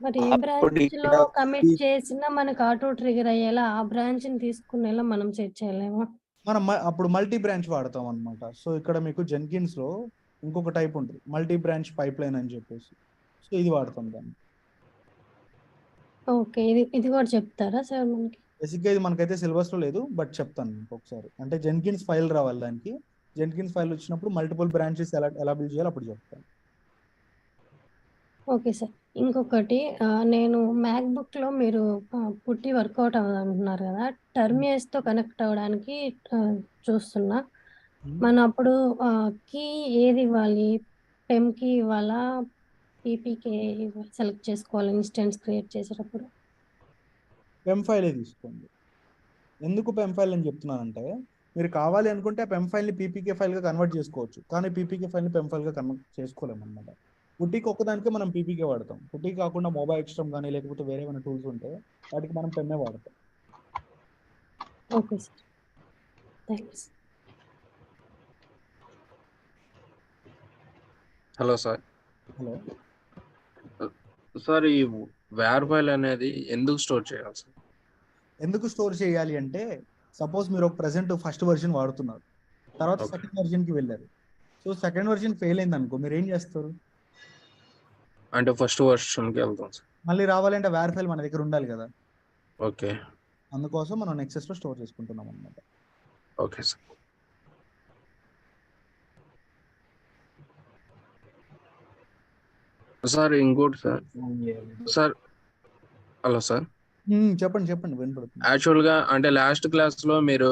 మరి ఏ బ్రాంచ్ లో కమిట్ చేసినా మనకు ఆటో ట్రిగర్ అయ్యేలా ఆ బ్రాంచ్ ని తీసుకునేలా మనం సెట్ చేయలేమా? మనం అప్పుడు మల్టీ బ్రాంచ్ వాడతాం అనమాట. సో ఇక్కడ మీకు జెన్కిన్స్ లో ఇంకొక టైప్ ఉంటుంది, మల్టీ బ్రాంచ్ పైప్ లైన్ అని చెప్పేసి, సో ఇది వాడతాం దాన్ని. ఓకే, ఇది కూడా చెప్తారా సార్ మనకి? బేసిక్గా ఇది మనకైతే సిలబస్ లో లేదు, బట్ చెప్తాను మీకు ఒకసారి. అంటే జెన్కిన్స్ ఫైల్ రావాలి దానికి, జెన్కిన్స్ ఫైల్ వచ్చినప్పుడు మల్టిపుల్ బ్రాంచెస్ ఎలా బిల్డ్ చేయాలో అప్పుడు చెప్తాను. Okay sir. ఇంకొకటి, నేను మ్యాక్బుక్ లో మీరు పుట్టి వర్కౌట్ అవ్వదంటున్నారు కదా, టర్మినేస్ తో కనెక్ట్ అవ్వడానికి చూస్తున్నా. మనం అప్పుడు కీ ఏది ఇవ్వాలి? పెమ్ కీ ఇవ్వాలా, పీపీకే సెలెక్ట్ చేసుకోవాలి ఇన్స్టెన్స్ క్రియేట్ చేసేటప్పుడు? పెమ్ ఫైలే తీసుకోండి. ఎందుకు పెమ్ ఫైల్ అని చెప్తున్నానంటే, మీరు కావాలి అనుకుంటే ఆ పెమ్ ఫైల్ని పీపీకే ఫైల్గా కన్వర్ట్ చేసుకోవచ్చు, కానీ పీపీకే ఫైల్ని పెమ్ ఫైల్గా కన్వర్ట్ చేసుకోలేము అనమాట. పుట్టికి ఒక్కదానికే మనం పీపీకే వాడతాం, పుట్టికి కాకుండా మొబైల్ ఎక్స్ట్రమ్ కానీ లేకపోతే వేరే ఏమైనా టూల్స్ ఉంటే వాటికి మనం పెమ్మే వాడతాం. Okay sir, thanks. Hello sir. Hello sir, ఈ వేర్ ఫైల్ అనేది ఎందుకు స్టోర్ చేయాలి సార్? ఎందుకు స్టోర్ చేయాలి అంటే, సపోజ్ మీరు ఒక ప్రెసెంట్ ఫస్ట్ వర్షన్ వాడుతున్నారు, తర్వాత సెకండ్ వర్షన్కి వెళ్ళారు, సో సెకండ్ వర్షన్ ఫెయిల్ అయింది అనుకో, మీరు ఏం చేస్తారు? అంటే ఫస్ట్ వర్షన్కి వెళ్తాం సార్. మళ్ళీ రావాలంటే వేర్ ఫైల్ మన దగ్గర ఉండాలి కదా. ఓకే, అందుకోసం మనం నెక్సెస్ లో స్టోర్ చేసుకుంటున్నాం అనమాట. Okay sir. సార్ ఇంకోటి సార్. Hello sir. చెప్పండి వినపడుతుంది. యాక్చువల్గా అంటే లాస్ట్ క్లాస్ లో మీరు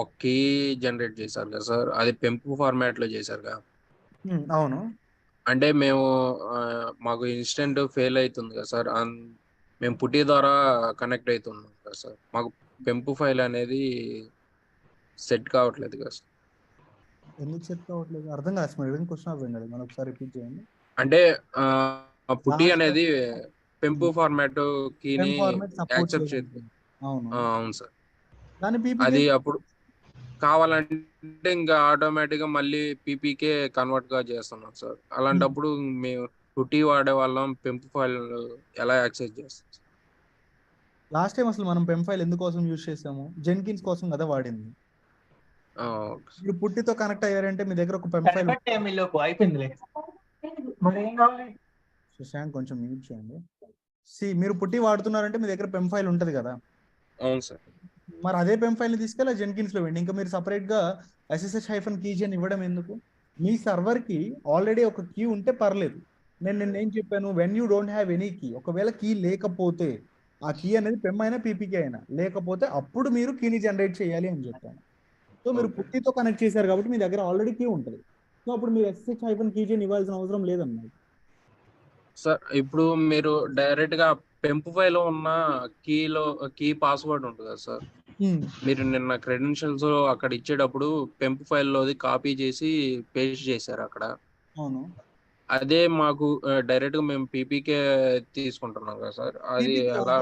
ఒక కీ జనరేట్ చేశారు కదా సార్, అది పెంపు ఫార్మాట్ లో చేశారు కదా. అవును. అంటే మేము మాకు ఇన్స్టెంట్ ఫెయిల్ అవుతుంది కదా సార్, మేము పుట్టి ద్వారా కనెక్ట్ అవుతున్నాం కదా సార్, మాకు పెంపు ఫైల్ అనేది సెట్ కావట్లేదు కదా సార్. ఎందుకు సెట్ కావట్లేదు? అర్థం కాదు, మీరు క్వశ్చన్ అర్థం కాదు, మనం ఒకసారి రిపీట్ చేయండి. అంటే పుట్టి అనేది పెంపు ఫార్మాట్ కీని యాక్సెప్ట్ చేస్తుంది. అవును సార్. అది అప్పుడు కావాలంటే ఇంకా ఆటోమేటిక్ గా మళ్ళీ పీపీకే కన్వర్ట్ గా చేస్తున్నాం సార్. అలాంటప్పుడు మేము పుట్టి వాడే వాళ్ళం పెంపు ఫైల్ ఎలా యాక్సెస్ చేస్తాం? లాస్ట్ టైం అసలు మనం పెమ్ ఫైల్ ఎందుకోసం యూజ్ చేసాము? జెన్కిన్స్ కోసం కదా వాడింది. ఓకే. మీరు పుట్టితో కనెక్ట్ అయ్యారంటే మీ దగ్గర ఒక పెమ్ ఫైల్ అయిపోయిందిలే. మరి ఏం కావాలి? శశాంక్ కొంచెం మ్యూట్ చేయండి. మీరు పుట్టి వాడుతున్నారంటే మీ దగ్గర పెమ్ ఫైల్ ఉంటది కదా. అవును సార్. మరి అదే పెమ్ ఫైల్ ని తీసుకెళ్ళి జెన్కిన్స్ లో వెండి. ఇంకా మీరు సపరేట్ గా SSH-key అని ఇవ్వడం ఎందుకు? మీ సర్వర్ కి ఆల్రెడీ ఒక కీ ఉంటే పర్లేదు. నేను ఏం చెప్పాను, when you don't have any key, ఒకవేళ కీ లేకపోతే ఆ కీ అనేది పెమ్ అయినా పీపీకే అయినా లేకపోతే అప్పుడు మీరు కీని జనరేట్ చేయాలి అని చెప్పాను. సో మీరు పుట్టితో కనెక్ట్ చేశారు కాబట్టి మీ దగ్గర ఆల్రెడీ కీ ఉంటుంది. సో అప్పుడు మీరు SSH-key ఇవ్వాల్సిన అవసరం లేదన్నమాట. సార్ ఇప్పుడు మీరు డైరెక్ట్ గా పెంపు ఫైల్ లో ఉన్న కీ పాస్వర్డ్ ఉంటుంది కదా సార్, మీరు నిన్న క్రెడెన్షియల్స్ అక్కడ ఇచ్చేటప్పుడు పెంపు ఫైల్ లోది కాపీ చేసి పేస్ట్ చేశారు అక్కడ. అవును, అదే మాకు డైరెక్ట్ గా మేము పీపీకే తీసుకుంటున్నాం కదా సార్, అది ఎలా?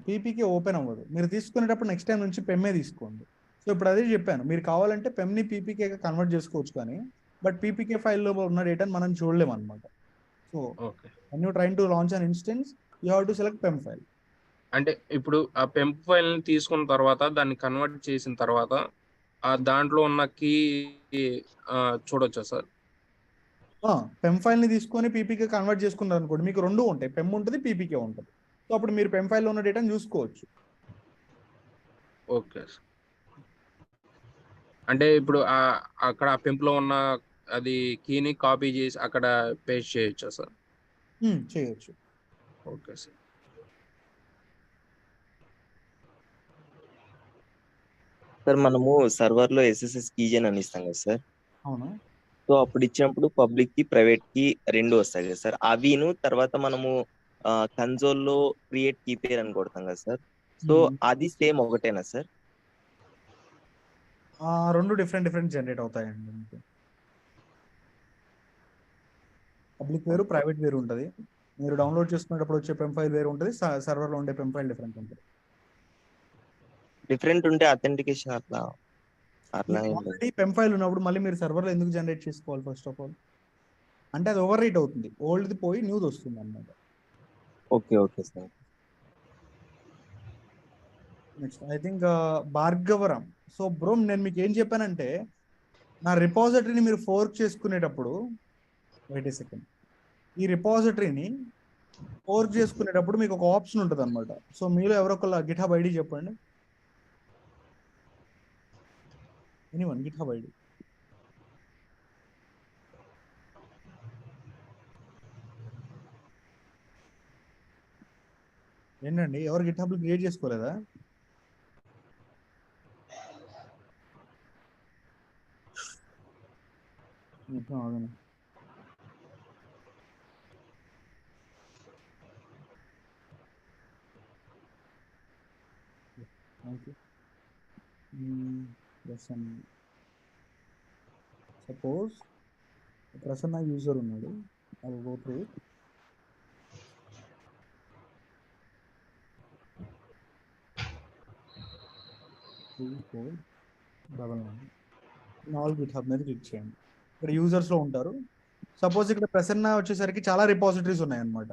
పీపీకే ఓపెన్ అవ్వదు. మీరు తీసుకునేటప్పుడు నెక్స్ట్ టైం నుంచి పెమ్మే తీసుకోండి. సో ఇప్పుడు అదే చెప్పాను, మీరు కావాలంటే పెమ్ని పీపీకే కన్వర్ట్ చేసుకోవచ్చు, కానీ బట్ పీపీకే ఫైల్లో ఉన్న డేటాను మనం చూడలేము అనమాట. So when you trying to launch an instance, you have to select PEM file. అంటే ఇప్పుడు ఆ పెంప్ ఫైల్ ని తీసుకున్న తర్వాత దాన్ని కన్వర్ట్ చేసిన తర్వాత ఆ దాంట్లో ఉన్న కీ చూడొచ్చా సార్? పెమ్ ఫైల్ ని తీసుకొని పీపీకే కన్వర్ట్ చేసుకున్నారు అనుకోండి, మీకు రెండు ఉంటాయి, పెమ్ ఉంటుంది, పీపీకే ఉంటుంది. సో అప్పుడు మీరు పెమ్ ఫైల్లో ఉన్న డేటాను చూసుకోవచ్చు. Okay sir. అంటే ఇప్పుడు అక్కడ ఆ పెంప్ లో ఉన్న అది కీని కాపీ చేసి అక్కడ పేస్ట్ చేయొచ్చా సార్? చేయొచ్చు. Okay sir. సార్ మనము సర్వర్ లో SSH-key అని ఇస్తాం కదా సార్. అవునా? సో అప్పుడు ఇచ్చినప్పుడు పబ్లిక్ కి ప్రైవేట్ కి రెండు వస్తాయి కదా సార్. అవిను తర్వాత మనము కన్సోల్ లో క్రియేట్ కీ పేర్ అని కొడతాం కదా సార్. సో అది సేమ్ ఒకటేనా సార్? రెండు డిఫరెంట్ జనరేట్ అవుతాయండి. పబ్లిక్ వేరు, ప్రైవేట్ వేరు ఉంటుంది. మీరు డౌన్లోడ్ చేసుకునేటప్పుడు వచ్చే పెమ్ ఫైల్ వేరు ఉంటుంది, సర్వర్ లో ఉండే పెమ్ ఫైల్ డిఫరెంట్ ఉంటుంది. డిఫరెంట్ ఉంటే అథెంటికేషన్ అట్లా ఆల్రెడీ పెమ్ ఫైల్ ఉన్నప్పుడు మళ్ళీ మీరు సర్వర్లో ఎందుకు జనరేట్ చేసుకోవాలి? ఫస్ట్ ఆఫ్ ఆల్ అంటే అది ఓవర్ రైట్ అవుతుంది, ఓల్డ్ది పోయి న్యూది వస్తుంది అన్నమాట. Okay sir. Next I think భార్గవరం. సో బ్రో నేను మీకు ఏం చెప్పానంటే, నా రిపాజిటరీని మీరు ఫోర్క్ చేసుకునేటప్పుడు, వెయిట్ ఏ సెకండ్, ఈ రిపాజిటరీని ఫోర్క్ చేసుకునేటప్పుడు మీకు ఒక ఆప్షన్ ఉంటుంది అనమాట. సో మీలో ఎవరొకళ్ళ GitHub ID చెప్పండి. Anyone GitHub ID? ఏంటండి, ఎవరు GitHub క్రియేట్ చేసుకోలేదా? ఆగండి. సపోజ్ ప్రసన్న యూజర్ ఉన్నాడు, I will go through it. GitHub మీద క్లిక్ చేయండి. ఇక్కడ యూజర్స్ లో ఉంటారు. సపోజ్ ఇక్కడ ప్రసన్న వచ్చేసరికి చాలా రిపాజిటరీస్ ఉన్నాయన్నమాట.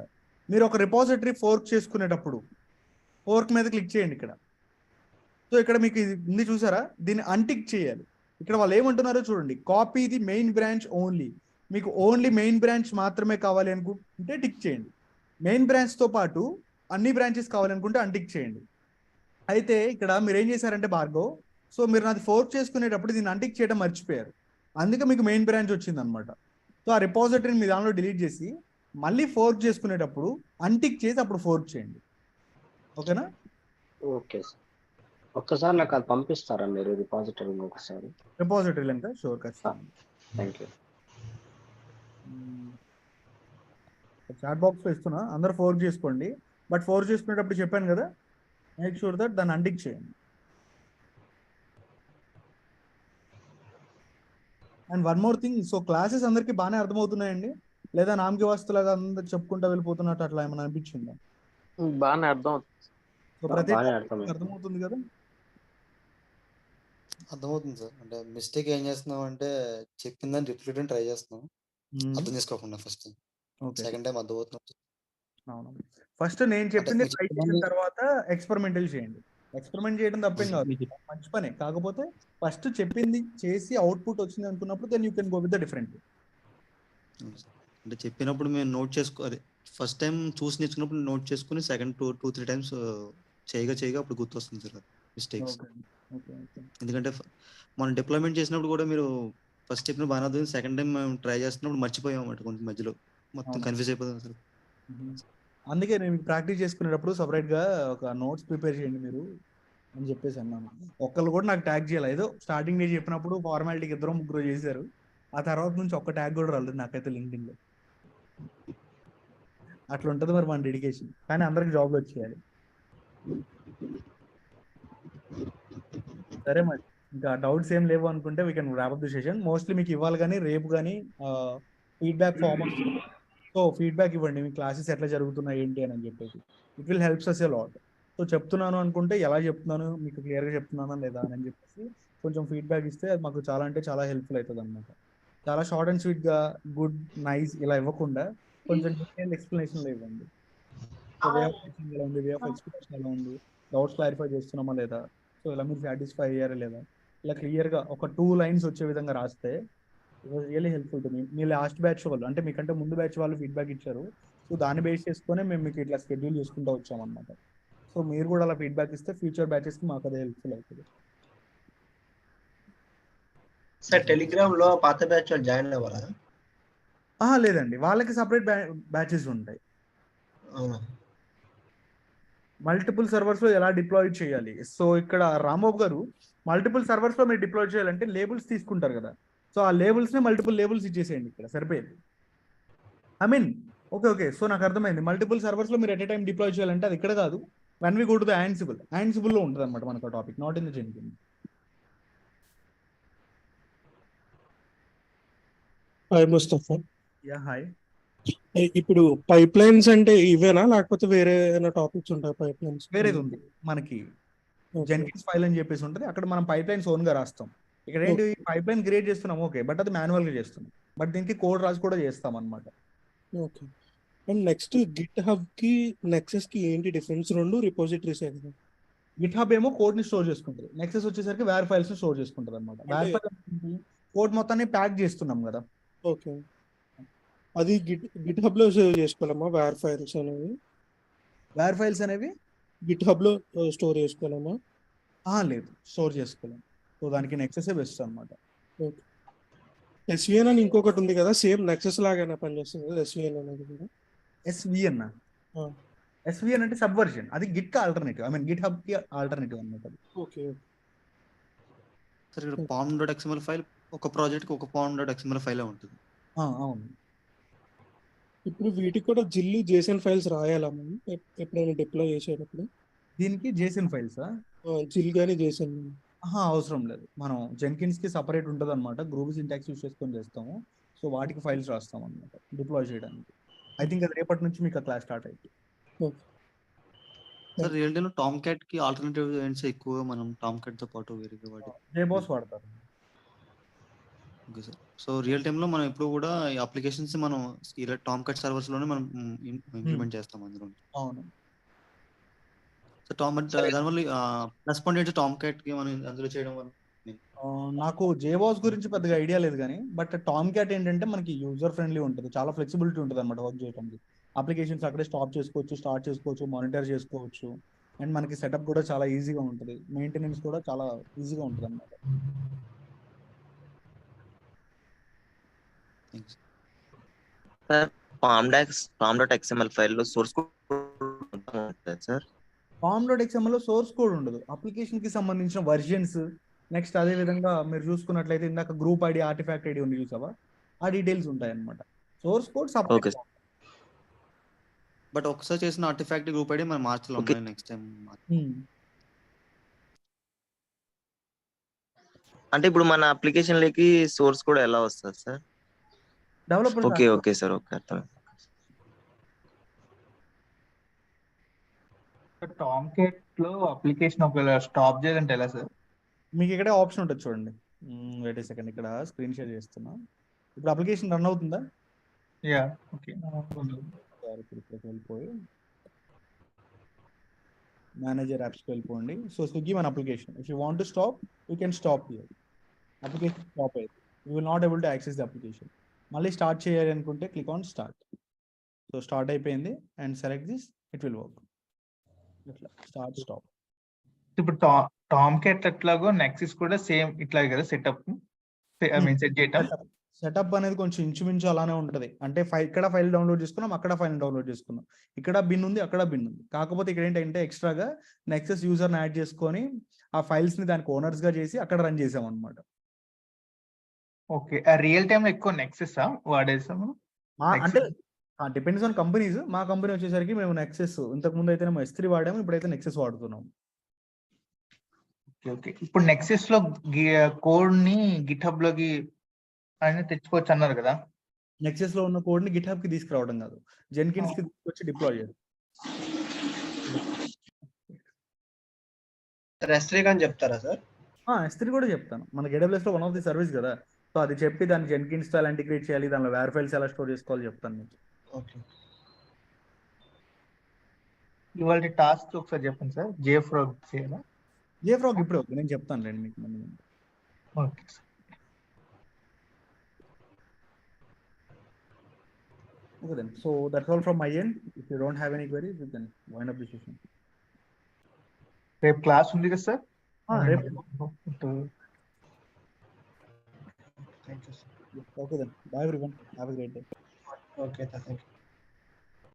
మీరు ఒక రిపాజిటరీ ఫోర్క్ చేసుకునేటప్పుడు ఫోర్క్ మీద క్లిక్ చేయండి ఇక్కడ. సో ఇక్కడ మీకు ఇది ఉంది చూసారా, దీన్ని అన్టిక్ చేయాలి. ఇక్కడ వాళ్ళు ఏమంటున్నారో చూడండి, copy the main branch only. మీకు ఓన్లీ మెయిన్ బ్రాంచ్ మాత్రమే కావాలి అనుకుంటే టిక్ చేయండి. మెయిన్ బ్రాంచ్తో పాటు అన్ని బ్రాంచెస్ కావాలనుకుంటే అన్టిక్ చేయండి. అయితే ఇక్కడ మీరు ఏం చేశారంటే భార్గవ్, సో మీరు నాది ఫోర్క్ చేసుకునేటప్పుడు దీన్ని అన్టిక్ చేయడం మర్చిపోయారు, అందుకే మీకు మెయిన్ బ్రాంచ్ వచ్చింది అనమాట. సో ఆ రిపాజిటరీని మీ దానిలో డిలీట్ చేసి మళ్ళీ ఫోర్క్ చేసుకునేటప్పుడు అన్టిక్ చేసి అప్పుడు ఫోర్క్ చేయండి. ఓకేనా? Okay sir. ఒక్కసారి నాకు అది పంపిస్తారా మీరు రిపాజిటరీ ఒకసారి? రిపాజిటరీ అంటే షూర్, ఖచ్చితంగా. Thank you. చాట్ బాక్స్లో ఇస్తున్నా, అందరూ ఫోర్క్ చేసుకోండి. బట్ ఫోర్క్ చేసుకునేటప్పుడు చెప్పాను కదా, మేక్ షూర్ దట్ దాన్ని అన్టిక్ చేయండి. And one more thing, so classes అందరికి బాగానే అర్థమవుతున్నాయండి, లేదా నామకి వాస్తులాగా అందరు చెప్పుకుంటూ వెళ్ళిపోతున్నట్టు అట్లా ఏమైనా అనిపించిందా? బాగానే అర్థం. సో ప్రతి అర్థమవుతుంది కదా? అర్థమవుతుంది సార్. అంటే మిస్టేక్ ఏం చేస్తున్నాం అంటే చెప్పిందని రిపీట్ ట్రై చేస్తున్నాం, అర్థం చేసుకోకుండా ఫస్ట్. ఓకే. సెకండ్ టైం అర్థమవుతుంది. అవును. ఫస్ట్ నేను అంటే చెప్పింది మీరు ట్రై చేసిన చెప్పినవన్నీ తర్వాత ఎక్స్పెరిమెంటల్ చేయండి. ఎక్స్పెరిమెంట్ చేయడం తప్పేం కాదు. మీకు మంచి పనే. కాకపోతే ఫస్ట్ చెప్పింది చేసి అవుట్‌పుట్ వచ్చింది అనుకున్నప్పుడు then you can go with the different. అంటే చెప్పినప్పుడు మేము నోట్ అదే ఫస్ట్ టైం చూసి నేర్చుకున్నప్పుడు నోట్ చేసుకొని సెకండ్ 2-3 టైమ్స్ చేయగా అప్పుడు గుర్తొస్తుంది sir mistakes. Okay. Okay. Okay. ఎందుకంటే మనం డిప్లాయ్‌మెంట్ చేసినప్పుడు కూడా మీరు ఫస్ట్ చెప్పిన బాగానే అర్థమైంది. సెకండ్ టైం మేము ట్రై చేస్తున్నప్పుడు మర్చిపోయాం అన్నమాట కొంచెం మధ్యలో. మొత్తం అవునా? కన్‌ఫ్యూజ్ అయిపోయాం అసలు. అందుకే నేను ప్రాక్టీస్ చేసుకునేటప్పుడు సెపరేట్‌గా ఒక నోట్స్ ప్రిపేర్ చేయండి మీరు అని చెప్పేసి అన్నాను. ఒక్కళ్ళు కూడా నాకు ట్యాగ్ చేయాలి. ఏదో స్టార్టింగ్ డే చెప్పినప్పుడు ఫార్మాలిటీకి ఇద్దరు ముగ్గురు చేశారు. ఆ తర్వాత నుంచి ఒక్క ట్యాగ్ కూడా రాలేదు నాకైతే లింక్డ్ఇన్‌లో. అట్లా ఉంటది మరి మన డెడికేషన్. కానీ అందరికి జాబ్‌లు వచ్చేయాలి. సరే మరి. ఇంకా డౌట్స్ ఏం లేవు అనుకుంటే we can wrap up the session. Mostly మీకు ఇవ్వాలి కానీ రేపు కానీ ఫీడ్‌బ్యాక్ ఫార్మ్ వస్తుంది. సో ఫీడ్‌బ్యాక్ ఇవ్వండి. మీ క్లాసెస్ ఎట్లా జరుగుతున్నాయి ఏంటి అని చెప్పేసి. It will helps us a lot. So చెప్తున్నాను అనుకుంటే ఎలా చెప్తున్నాను మీకు క్లియర్‌గా చెప్తున్నానా లేదా అని చెప్పేసి కొంచెం ఫీడ్‌బ్యాక్ ఇస్తే అది మాకు చాలా అంటే చాలా హెల్ప్‌ఫుల్ అవుతుందన్నమాట. చాలా షార్ట్ అండ్ స్వీట్‌గా గుడ్, నైస్ ఇలా ఇవ్వకుండా కొంచెం డీటెయిల్ ఎక్స్‌ప్లనేషన్‌లో ఇవ్వండి. సో వే ఆఫ్ టీచింగ్ ఎలా ఉంది? వే ఆఫ్ ఎక్స్‌ప్లనేషన్ ఎలా ఉంది? డౌట్స్ క్లారిఫై చేస్తున్నామా లేదా? సో ఇలా మీరు సాటిస్ఫై అయ్యారా లేదా? ఇలా క్లియర్‌గా ఒక 2 లైన్స్ వచ్చే విధంగా రాస్తే it was really helpful to me. Me last batch వాళ్ళు అంటే మీకంటే ముందు బ్యాచ్ వాళ్ళు ఫీడ్‌బ్యాక్ ఇచ్చారు. సో దాన్ని బేస్ చేసుకొని మేము మీకు ఇట్లా షెడ్యూల్ చేసుకుంటూ వచ్చామన్నమాట. సో మీరు కూడా అలా ఫీడ్‌బ్యాక్ ఇస్తే ఫ్యూచర్ బ్యాచెస్‌కి మాకు అదే హెల్ప్‌ఫుల్ అవుతుంది. సార్ టెలిగ్రామ్‌లో పాత బ్యాచ్ వాళ్ళు జాయిన్ అవ్వాలా? లేదండి. వాళ్ళకి సెపరేట్ బ్యాచెస్ ఉంటాయి. అవునా? మల్టిపుల్ సర్వర్స్‌లో ఎలా డిప్లాయ్ చేయాలి? సో ఇక్కడ రాంబాబు గారు మల్టిపుల్ సర్వర్స్‌లో మీరు డిప్లాయ్ చేయాలంటే లేబుల్స్ తీసుకుంటారు కదా! సో ఆ లేబుల్స్‌ని మల్టిపుల్ లేబుల్స్ ఇచ్చేసేయండి ఇక్కడ సరిపోయేది. I mean okay. సో నాకు అర్థమైంది. మల్టిపుల్ సర్వర్స్‌లో మీరు ఎట్ ఎ టైమ్ డిప్లాయ్ చేయాలంటే అది ఇక్కడ కాదు. When we go to the Ansible. యాన్సిబుల్‌లో ఉంటదన్నమాట మనకు ఆ topic. Not in the Jenkins. Hi Mustafa. Yeah! Hi. ఇప్పుడు పైప్ లైన్స్ అంటే ఇవేనా లేకపోతే వేరే ఏమైనా టాపిక్స్ ఉంటాయి పైప్ లైన్స్? వేరేది ఉంది. మనకి జెన్కిన్స్ ఫైల్ అని చెప్పేసి ఉంటుంది. అక్కడ మనం పైప్ లైన్స్ ఓన్‌గా రాస్తాం. ఇక్కడ ఏంటి పైప్ లైన్ క్రియేట్ చేస్తున్నాం ఓకే. బట్ అది మాన్యువల్‌గా చేస్తున్నాం. బట్ దీనికి కోడ్ రాసి కూడా చేస్తామన్నమాట. Okay. And next Git hub కి నెక్సస్ కి ఏంటి డిఫరెన్స్? రెండు రిపోజిటరీస్ కదా. గిట్ హబ్ ఏమో కోడ్ ని స్టోర్ చేసుకుంటుంది. నెక్సస్ వచ్చేసరికి వేర్ ఫైల్స్ ని స్టోర్ చేసుకుంటుంది అనమాట. వేర్ ఫైల్ కోడ్ మొత్తాన్ని ప్యాక్ చేస్తున్నాం కదా. ఓకే. అది గిట్ హబ్ లో సేవ్ చేసుకోవాలమ్మా వేర్ ఫైల్స్ అనేవి? వేర్ ఫైల్స్ అనేవి గిట్ హబ్ లో స్టోర్ చేసుకోవాలమ్మా? లేదు స్టోర్ చేసుకోలేం. సో దానికి నెక్సస్ బెస్ట్ అనమాట. ఓకే. ఎస్విఎన్ అని ఇంకొకటి ఉంది కదా సేమ్ నెక్సస్ లాగానే పనిచేస్తుంది కదా ఎస్విఎన్ అనేది కూడా? ఎస్విఎన్ ఎస్విఎన్ అంటే సబ్వర్షన్. అది గిట్ కి alternative. I mean Git hub కి ఆల్టర్నేటివ్ అన్నమాట. ఓకే. సార్ ఇక్కడ pom.xml ఫైల్ ఒక ప్రాజెక్ట్ కి ఒక pom.xml ఫైల్ ఉంటుంది. అవును. ఇప్పుడు వీటికి కూడా జిల్ జేసన్ ఫైల్స్ రాయాలా మనం ఎప్పుడైనా డిప్లాయ్ చేసేటప్పుడు? దీనికి జేసన్ ఫైల్సా? జిల్ గానీ జేసన్ అవసరం లేదు. మనం జెన్కిన్స్ కి సపరేట్ ఉంటుంది అనమాట. గ్రూప్ సింటాక్స్ యూస్ చేసుకొని చేస్తాము. సో వాటికి ఫైల్స్ రాస్తాం అనమాట డిప్లాయ్ చేయడానికి. ఐ థింక్ అది రేపటి నుంచి మీకు క్లాస్ స్టార్ట్ అయింది. సార్ రియల్ టైమ్ లో టామ్ క్యాట్ కి ఆల్టర్నేటివ్ ఏంట్స్ ఎక్కువగా మనం టామ్ క్యాట్ తో పాటు వేరేగా వాడి జేబాస్ వాడతారు. Okay sir. So real time లో మనం ఎప్పుడు కూడా ఈ అప్లికేషన్స్ మనం ఇలా టామ్ క్యాట్ సర్వర్స్ లోనే మనం ఇంప్లిమెంట్ చేస్తాం అందులో. అవును. సో దానివల్ల ప్లస్ పాయింట్ ఏంటి టామ్ క్యాట్ కి మనం అందులో చేయడం వల్ల? నాకు జేబాస్ గురించి పెద్దగా ఐడియా లేదు కానీ బట్ టామ్ క్యాట్ ఏంటంటే మనకి యూజర్ ఫ్రెండ్లీ ఉంటుంది. చాలా ఫ్లెక్సిబిలిటీ ఉంటుంది అనమాట వర్క్ చేయడానికి. అప్లికేషన్స్ అక్కడే స్టాప్ చేసుకోవచ్చు, స్టార్ట్ చేసుకోవచ్చు, మానిటర్ చేసుకోవచ్చు. అండ్ మనకి సెటప్ కూడా చాలా ఈజీగా ఉంటుంది. మెయింటెనెన్స్ కూడా చాలా ఈజీగా ఉంటుంది అనమాట. సార్ pom.xml ఫైల్ లో సోర్స్ కోడ్ ఉంటుంది సార్. pom.xml లో సోర్స్ కోడ్ ఉండదు. అప్లికేషన్ కి సంబంధించిన వర్జన్స్ నెక్స్ట్ అదే విధంగా మీరు చూసుకున్నట్లయితే ఇందాక గ్రూప్ ఐడి, ఆర్టిఫాక్ట్ ఐడి ఉంది చూసావా, ఆ డీటెయిల్స్ ఉంటాయి అన్నమాట. Source code separate. బట్ ఒకసారి చేసిన ఆర్టిఫాక్ట్ గ్రూప్ ఐడి మనం మార్చాలి నెక్స్ట్ టైం. అంటే ఇప్పుడు మన అప్లికేషన్ లోకి సోర్స్ కోడ్ ఎలా వస్తుంది sir? Developer okay sir. Okay అర్థం. టామ్ క్యాట్ లో అప్లికేషన్ ఒకవేళ స్టాప్ చేయాలంటే ఎలా సార్? మీకు ఇక్కడే ఆప్షన్ ఉంటుంది చూడండి. వెయిట్ ఏ సెకండ్, ఇక్కడ స్క్రీన్ షేర్ చేస్తున్నా. ఇప్పుడు అప్లికేషన్ రన్ అవుతుందా? యా ఓకే సారీ, ఇప్పుడు ఇక్కడికి వెళ్ళిపోయి మేనేజర్ యాప్స్కి వెళ్ళిపోండి. సో స్విగ్గీ మన application. If you want to stop you can stop here. Application stop అయ్యింది. You will not able to access the application. మళ్ళీ స్టార్ట్ చేయాలి అనుకుంటే click on start. So start అయిపోయింది and select this, it will work. ఇట్లా స్టార్ట్ స్టాప్. ఇప్పుడు టామ్ క్యాట్ ఎట్లాగో నెక్సెస్ కూడా సేమ్ ఇట్లాగే కదా సెటప్ ఐ మీన్ సెట్ చేయటం. సెటప్ అనేది కొంచెం ఇంచుమించు అలానే ఉంటది. అంటే ఇక్కడ ఫైల్ డౌన్లోడ్ చేసుకున్నాం, అక్కడ ఫైల్ డౌన్లోడ్ చేసుకున్నాం, ఇక్కడ బిన్ ఉంది, అక్కడ బిన్ ఉంది. కాకపోతే ఇక్కడ ఏంటంటే ఎక్స్ట్రాగా నెక్సెస్ యూజర్ని యాడ్ చేసుకొని ఆ ఫైల్స్ ని దానికి ఓనర్స్ గా చేసి అక్కడ రన్ చేసాం అనమాట. ఓకే, రియల్ టైమ్ లో ఎక్కువ నెక్సెస్ వాడేసాము. అంటే డిపెండ్స్ ఆన్ కంపెనీస్. మా కంపెనీ వచ్చేసరికి మేము నెక్సెస్ ఇంతకు ముందు అయితే S3 వాడాము, ఇప్పుడైతే నెక్సెస్ వాడుతున్నాం. ఓకే, ఇప్పుడు నెక్సెస్ లో కోడ్ ని గిట్ హబ్ లోకి ఆయన తెచ్చుకోవచ్చు అన్నారు కదా. నెక్సెస్ లో ఉన్న కోడ్ ని గిట్ హబ్ కి తీసుకురావడం కాదు, జెన్కిన్స్ కి తీసుకొచ్చి డిప్లాయ్ చేయాలి. S3 అని చెప్తారా సార్? S3 కూడా చెప్తాను. మనకి AWS లో వన్ ఆఫ్ ది సర్వీస్ కదా, సో అది చెప్పి దాన్ని జెన్కిన్స్ తో ఎలా ఇంటిగ్రేట్ చేయాలి, దానిలో వేర్ ఫైల్స్ ఎలా స్టోర్ చేసుకోవాలి చెప్తాను మీకు. ఓకే, ఇవాళ టాస్క్ ఒకసారి చెప్పండి సార్. JFrog చేయాలా? JFrog ఇప్పుడు నేను చెప్తాను రండి మీకు. Okay. Okay then. So that's all from my end. If you don't have any queries, you can wind up the session. రేపు క్లాస్ ఉంది కదా sir? Thank you sir. Okay then. Bye everyone. Have a great day. Okay, thank you.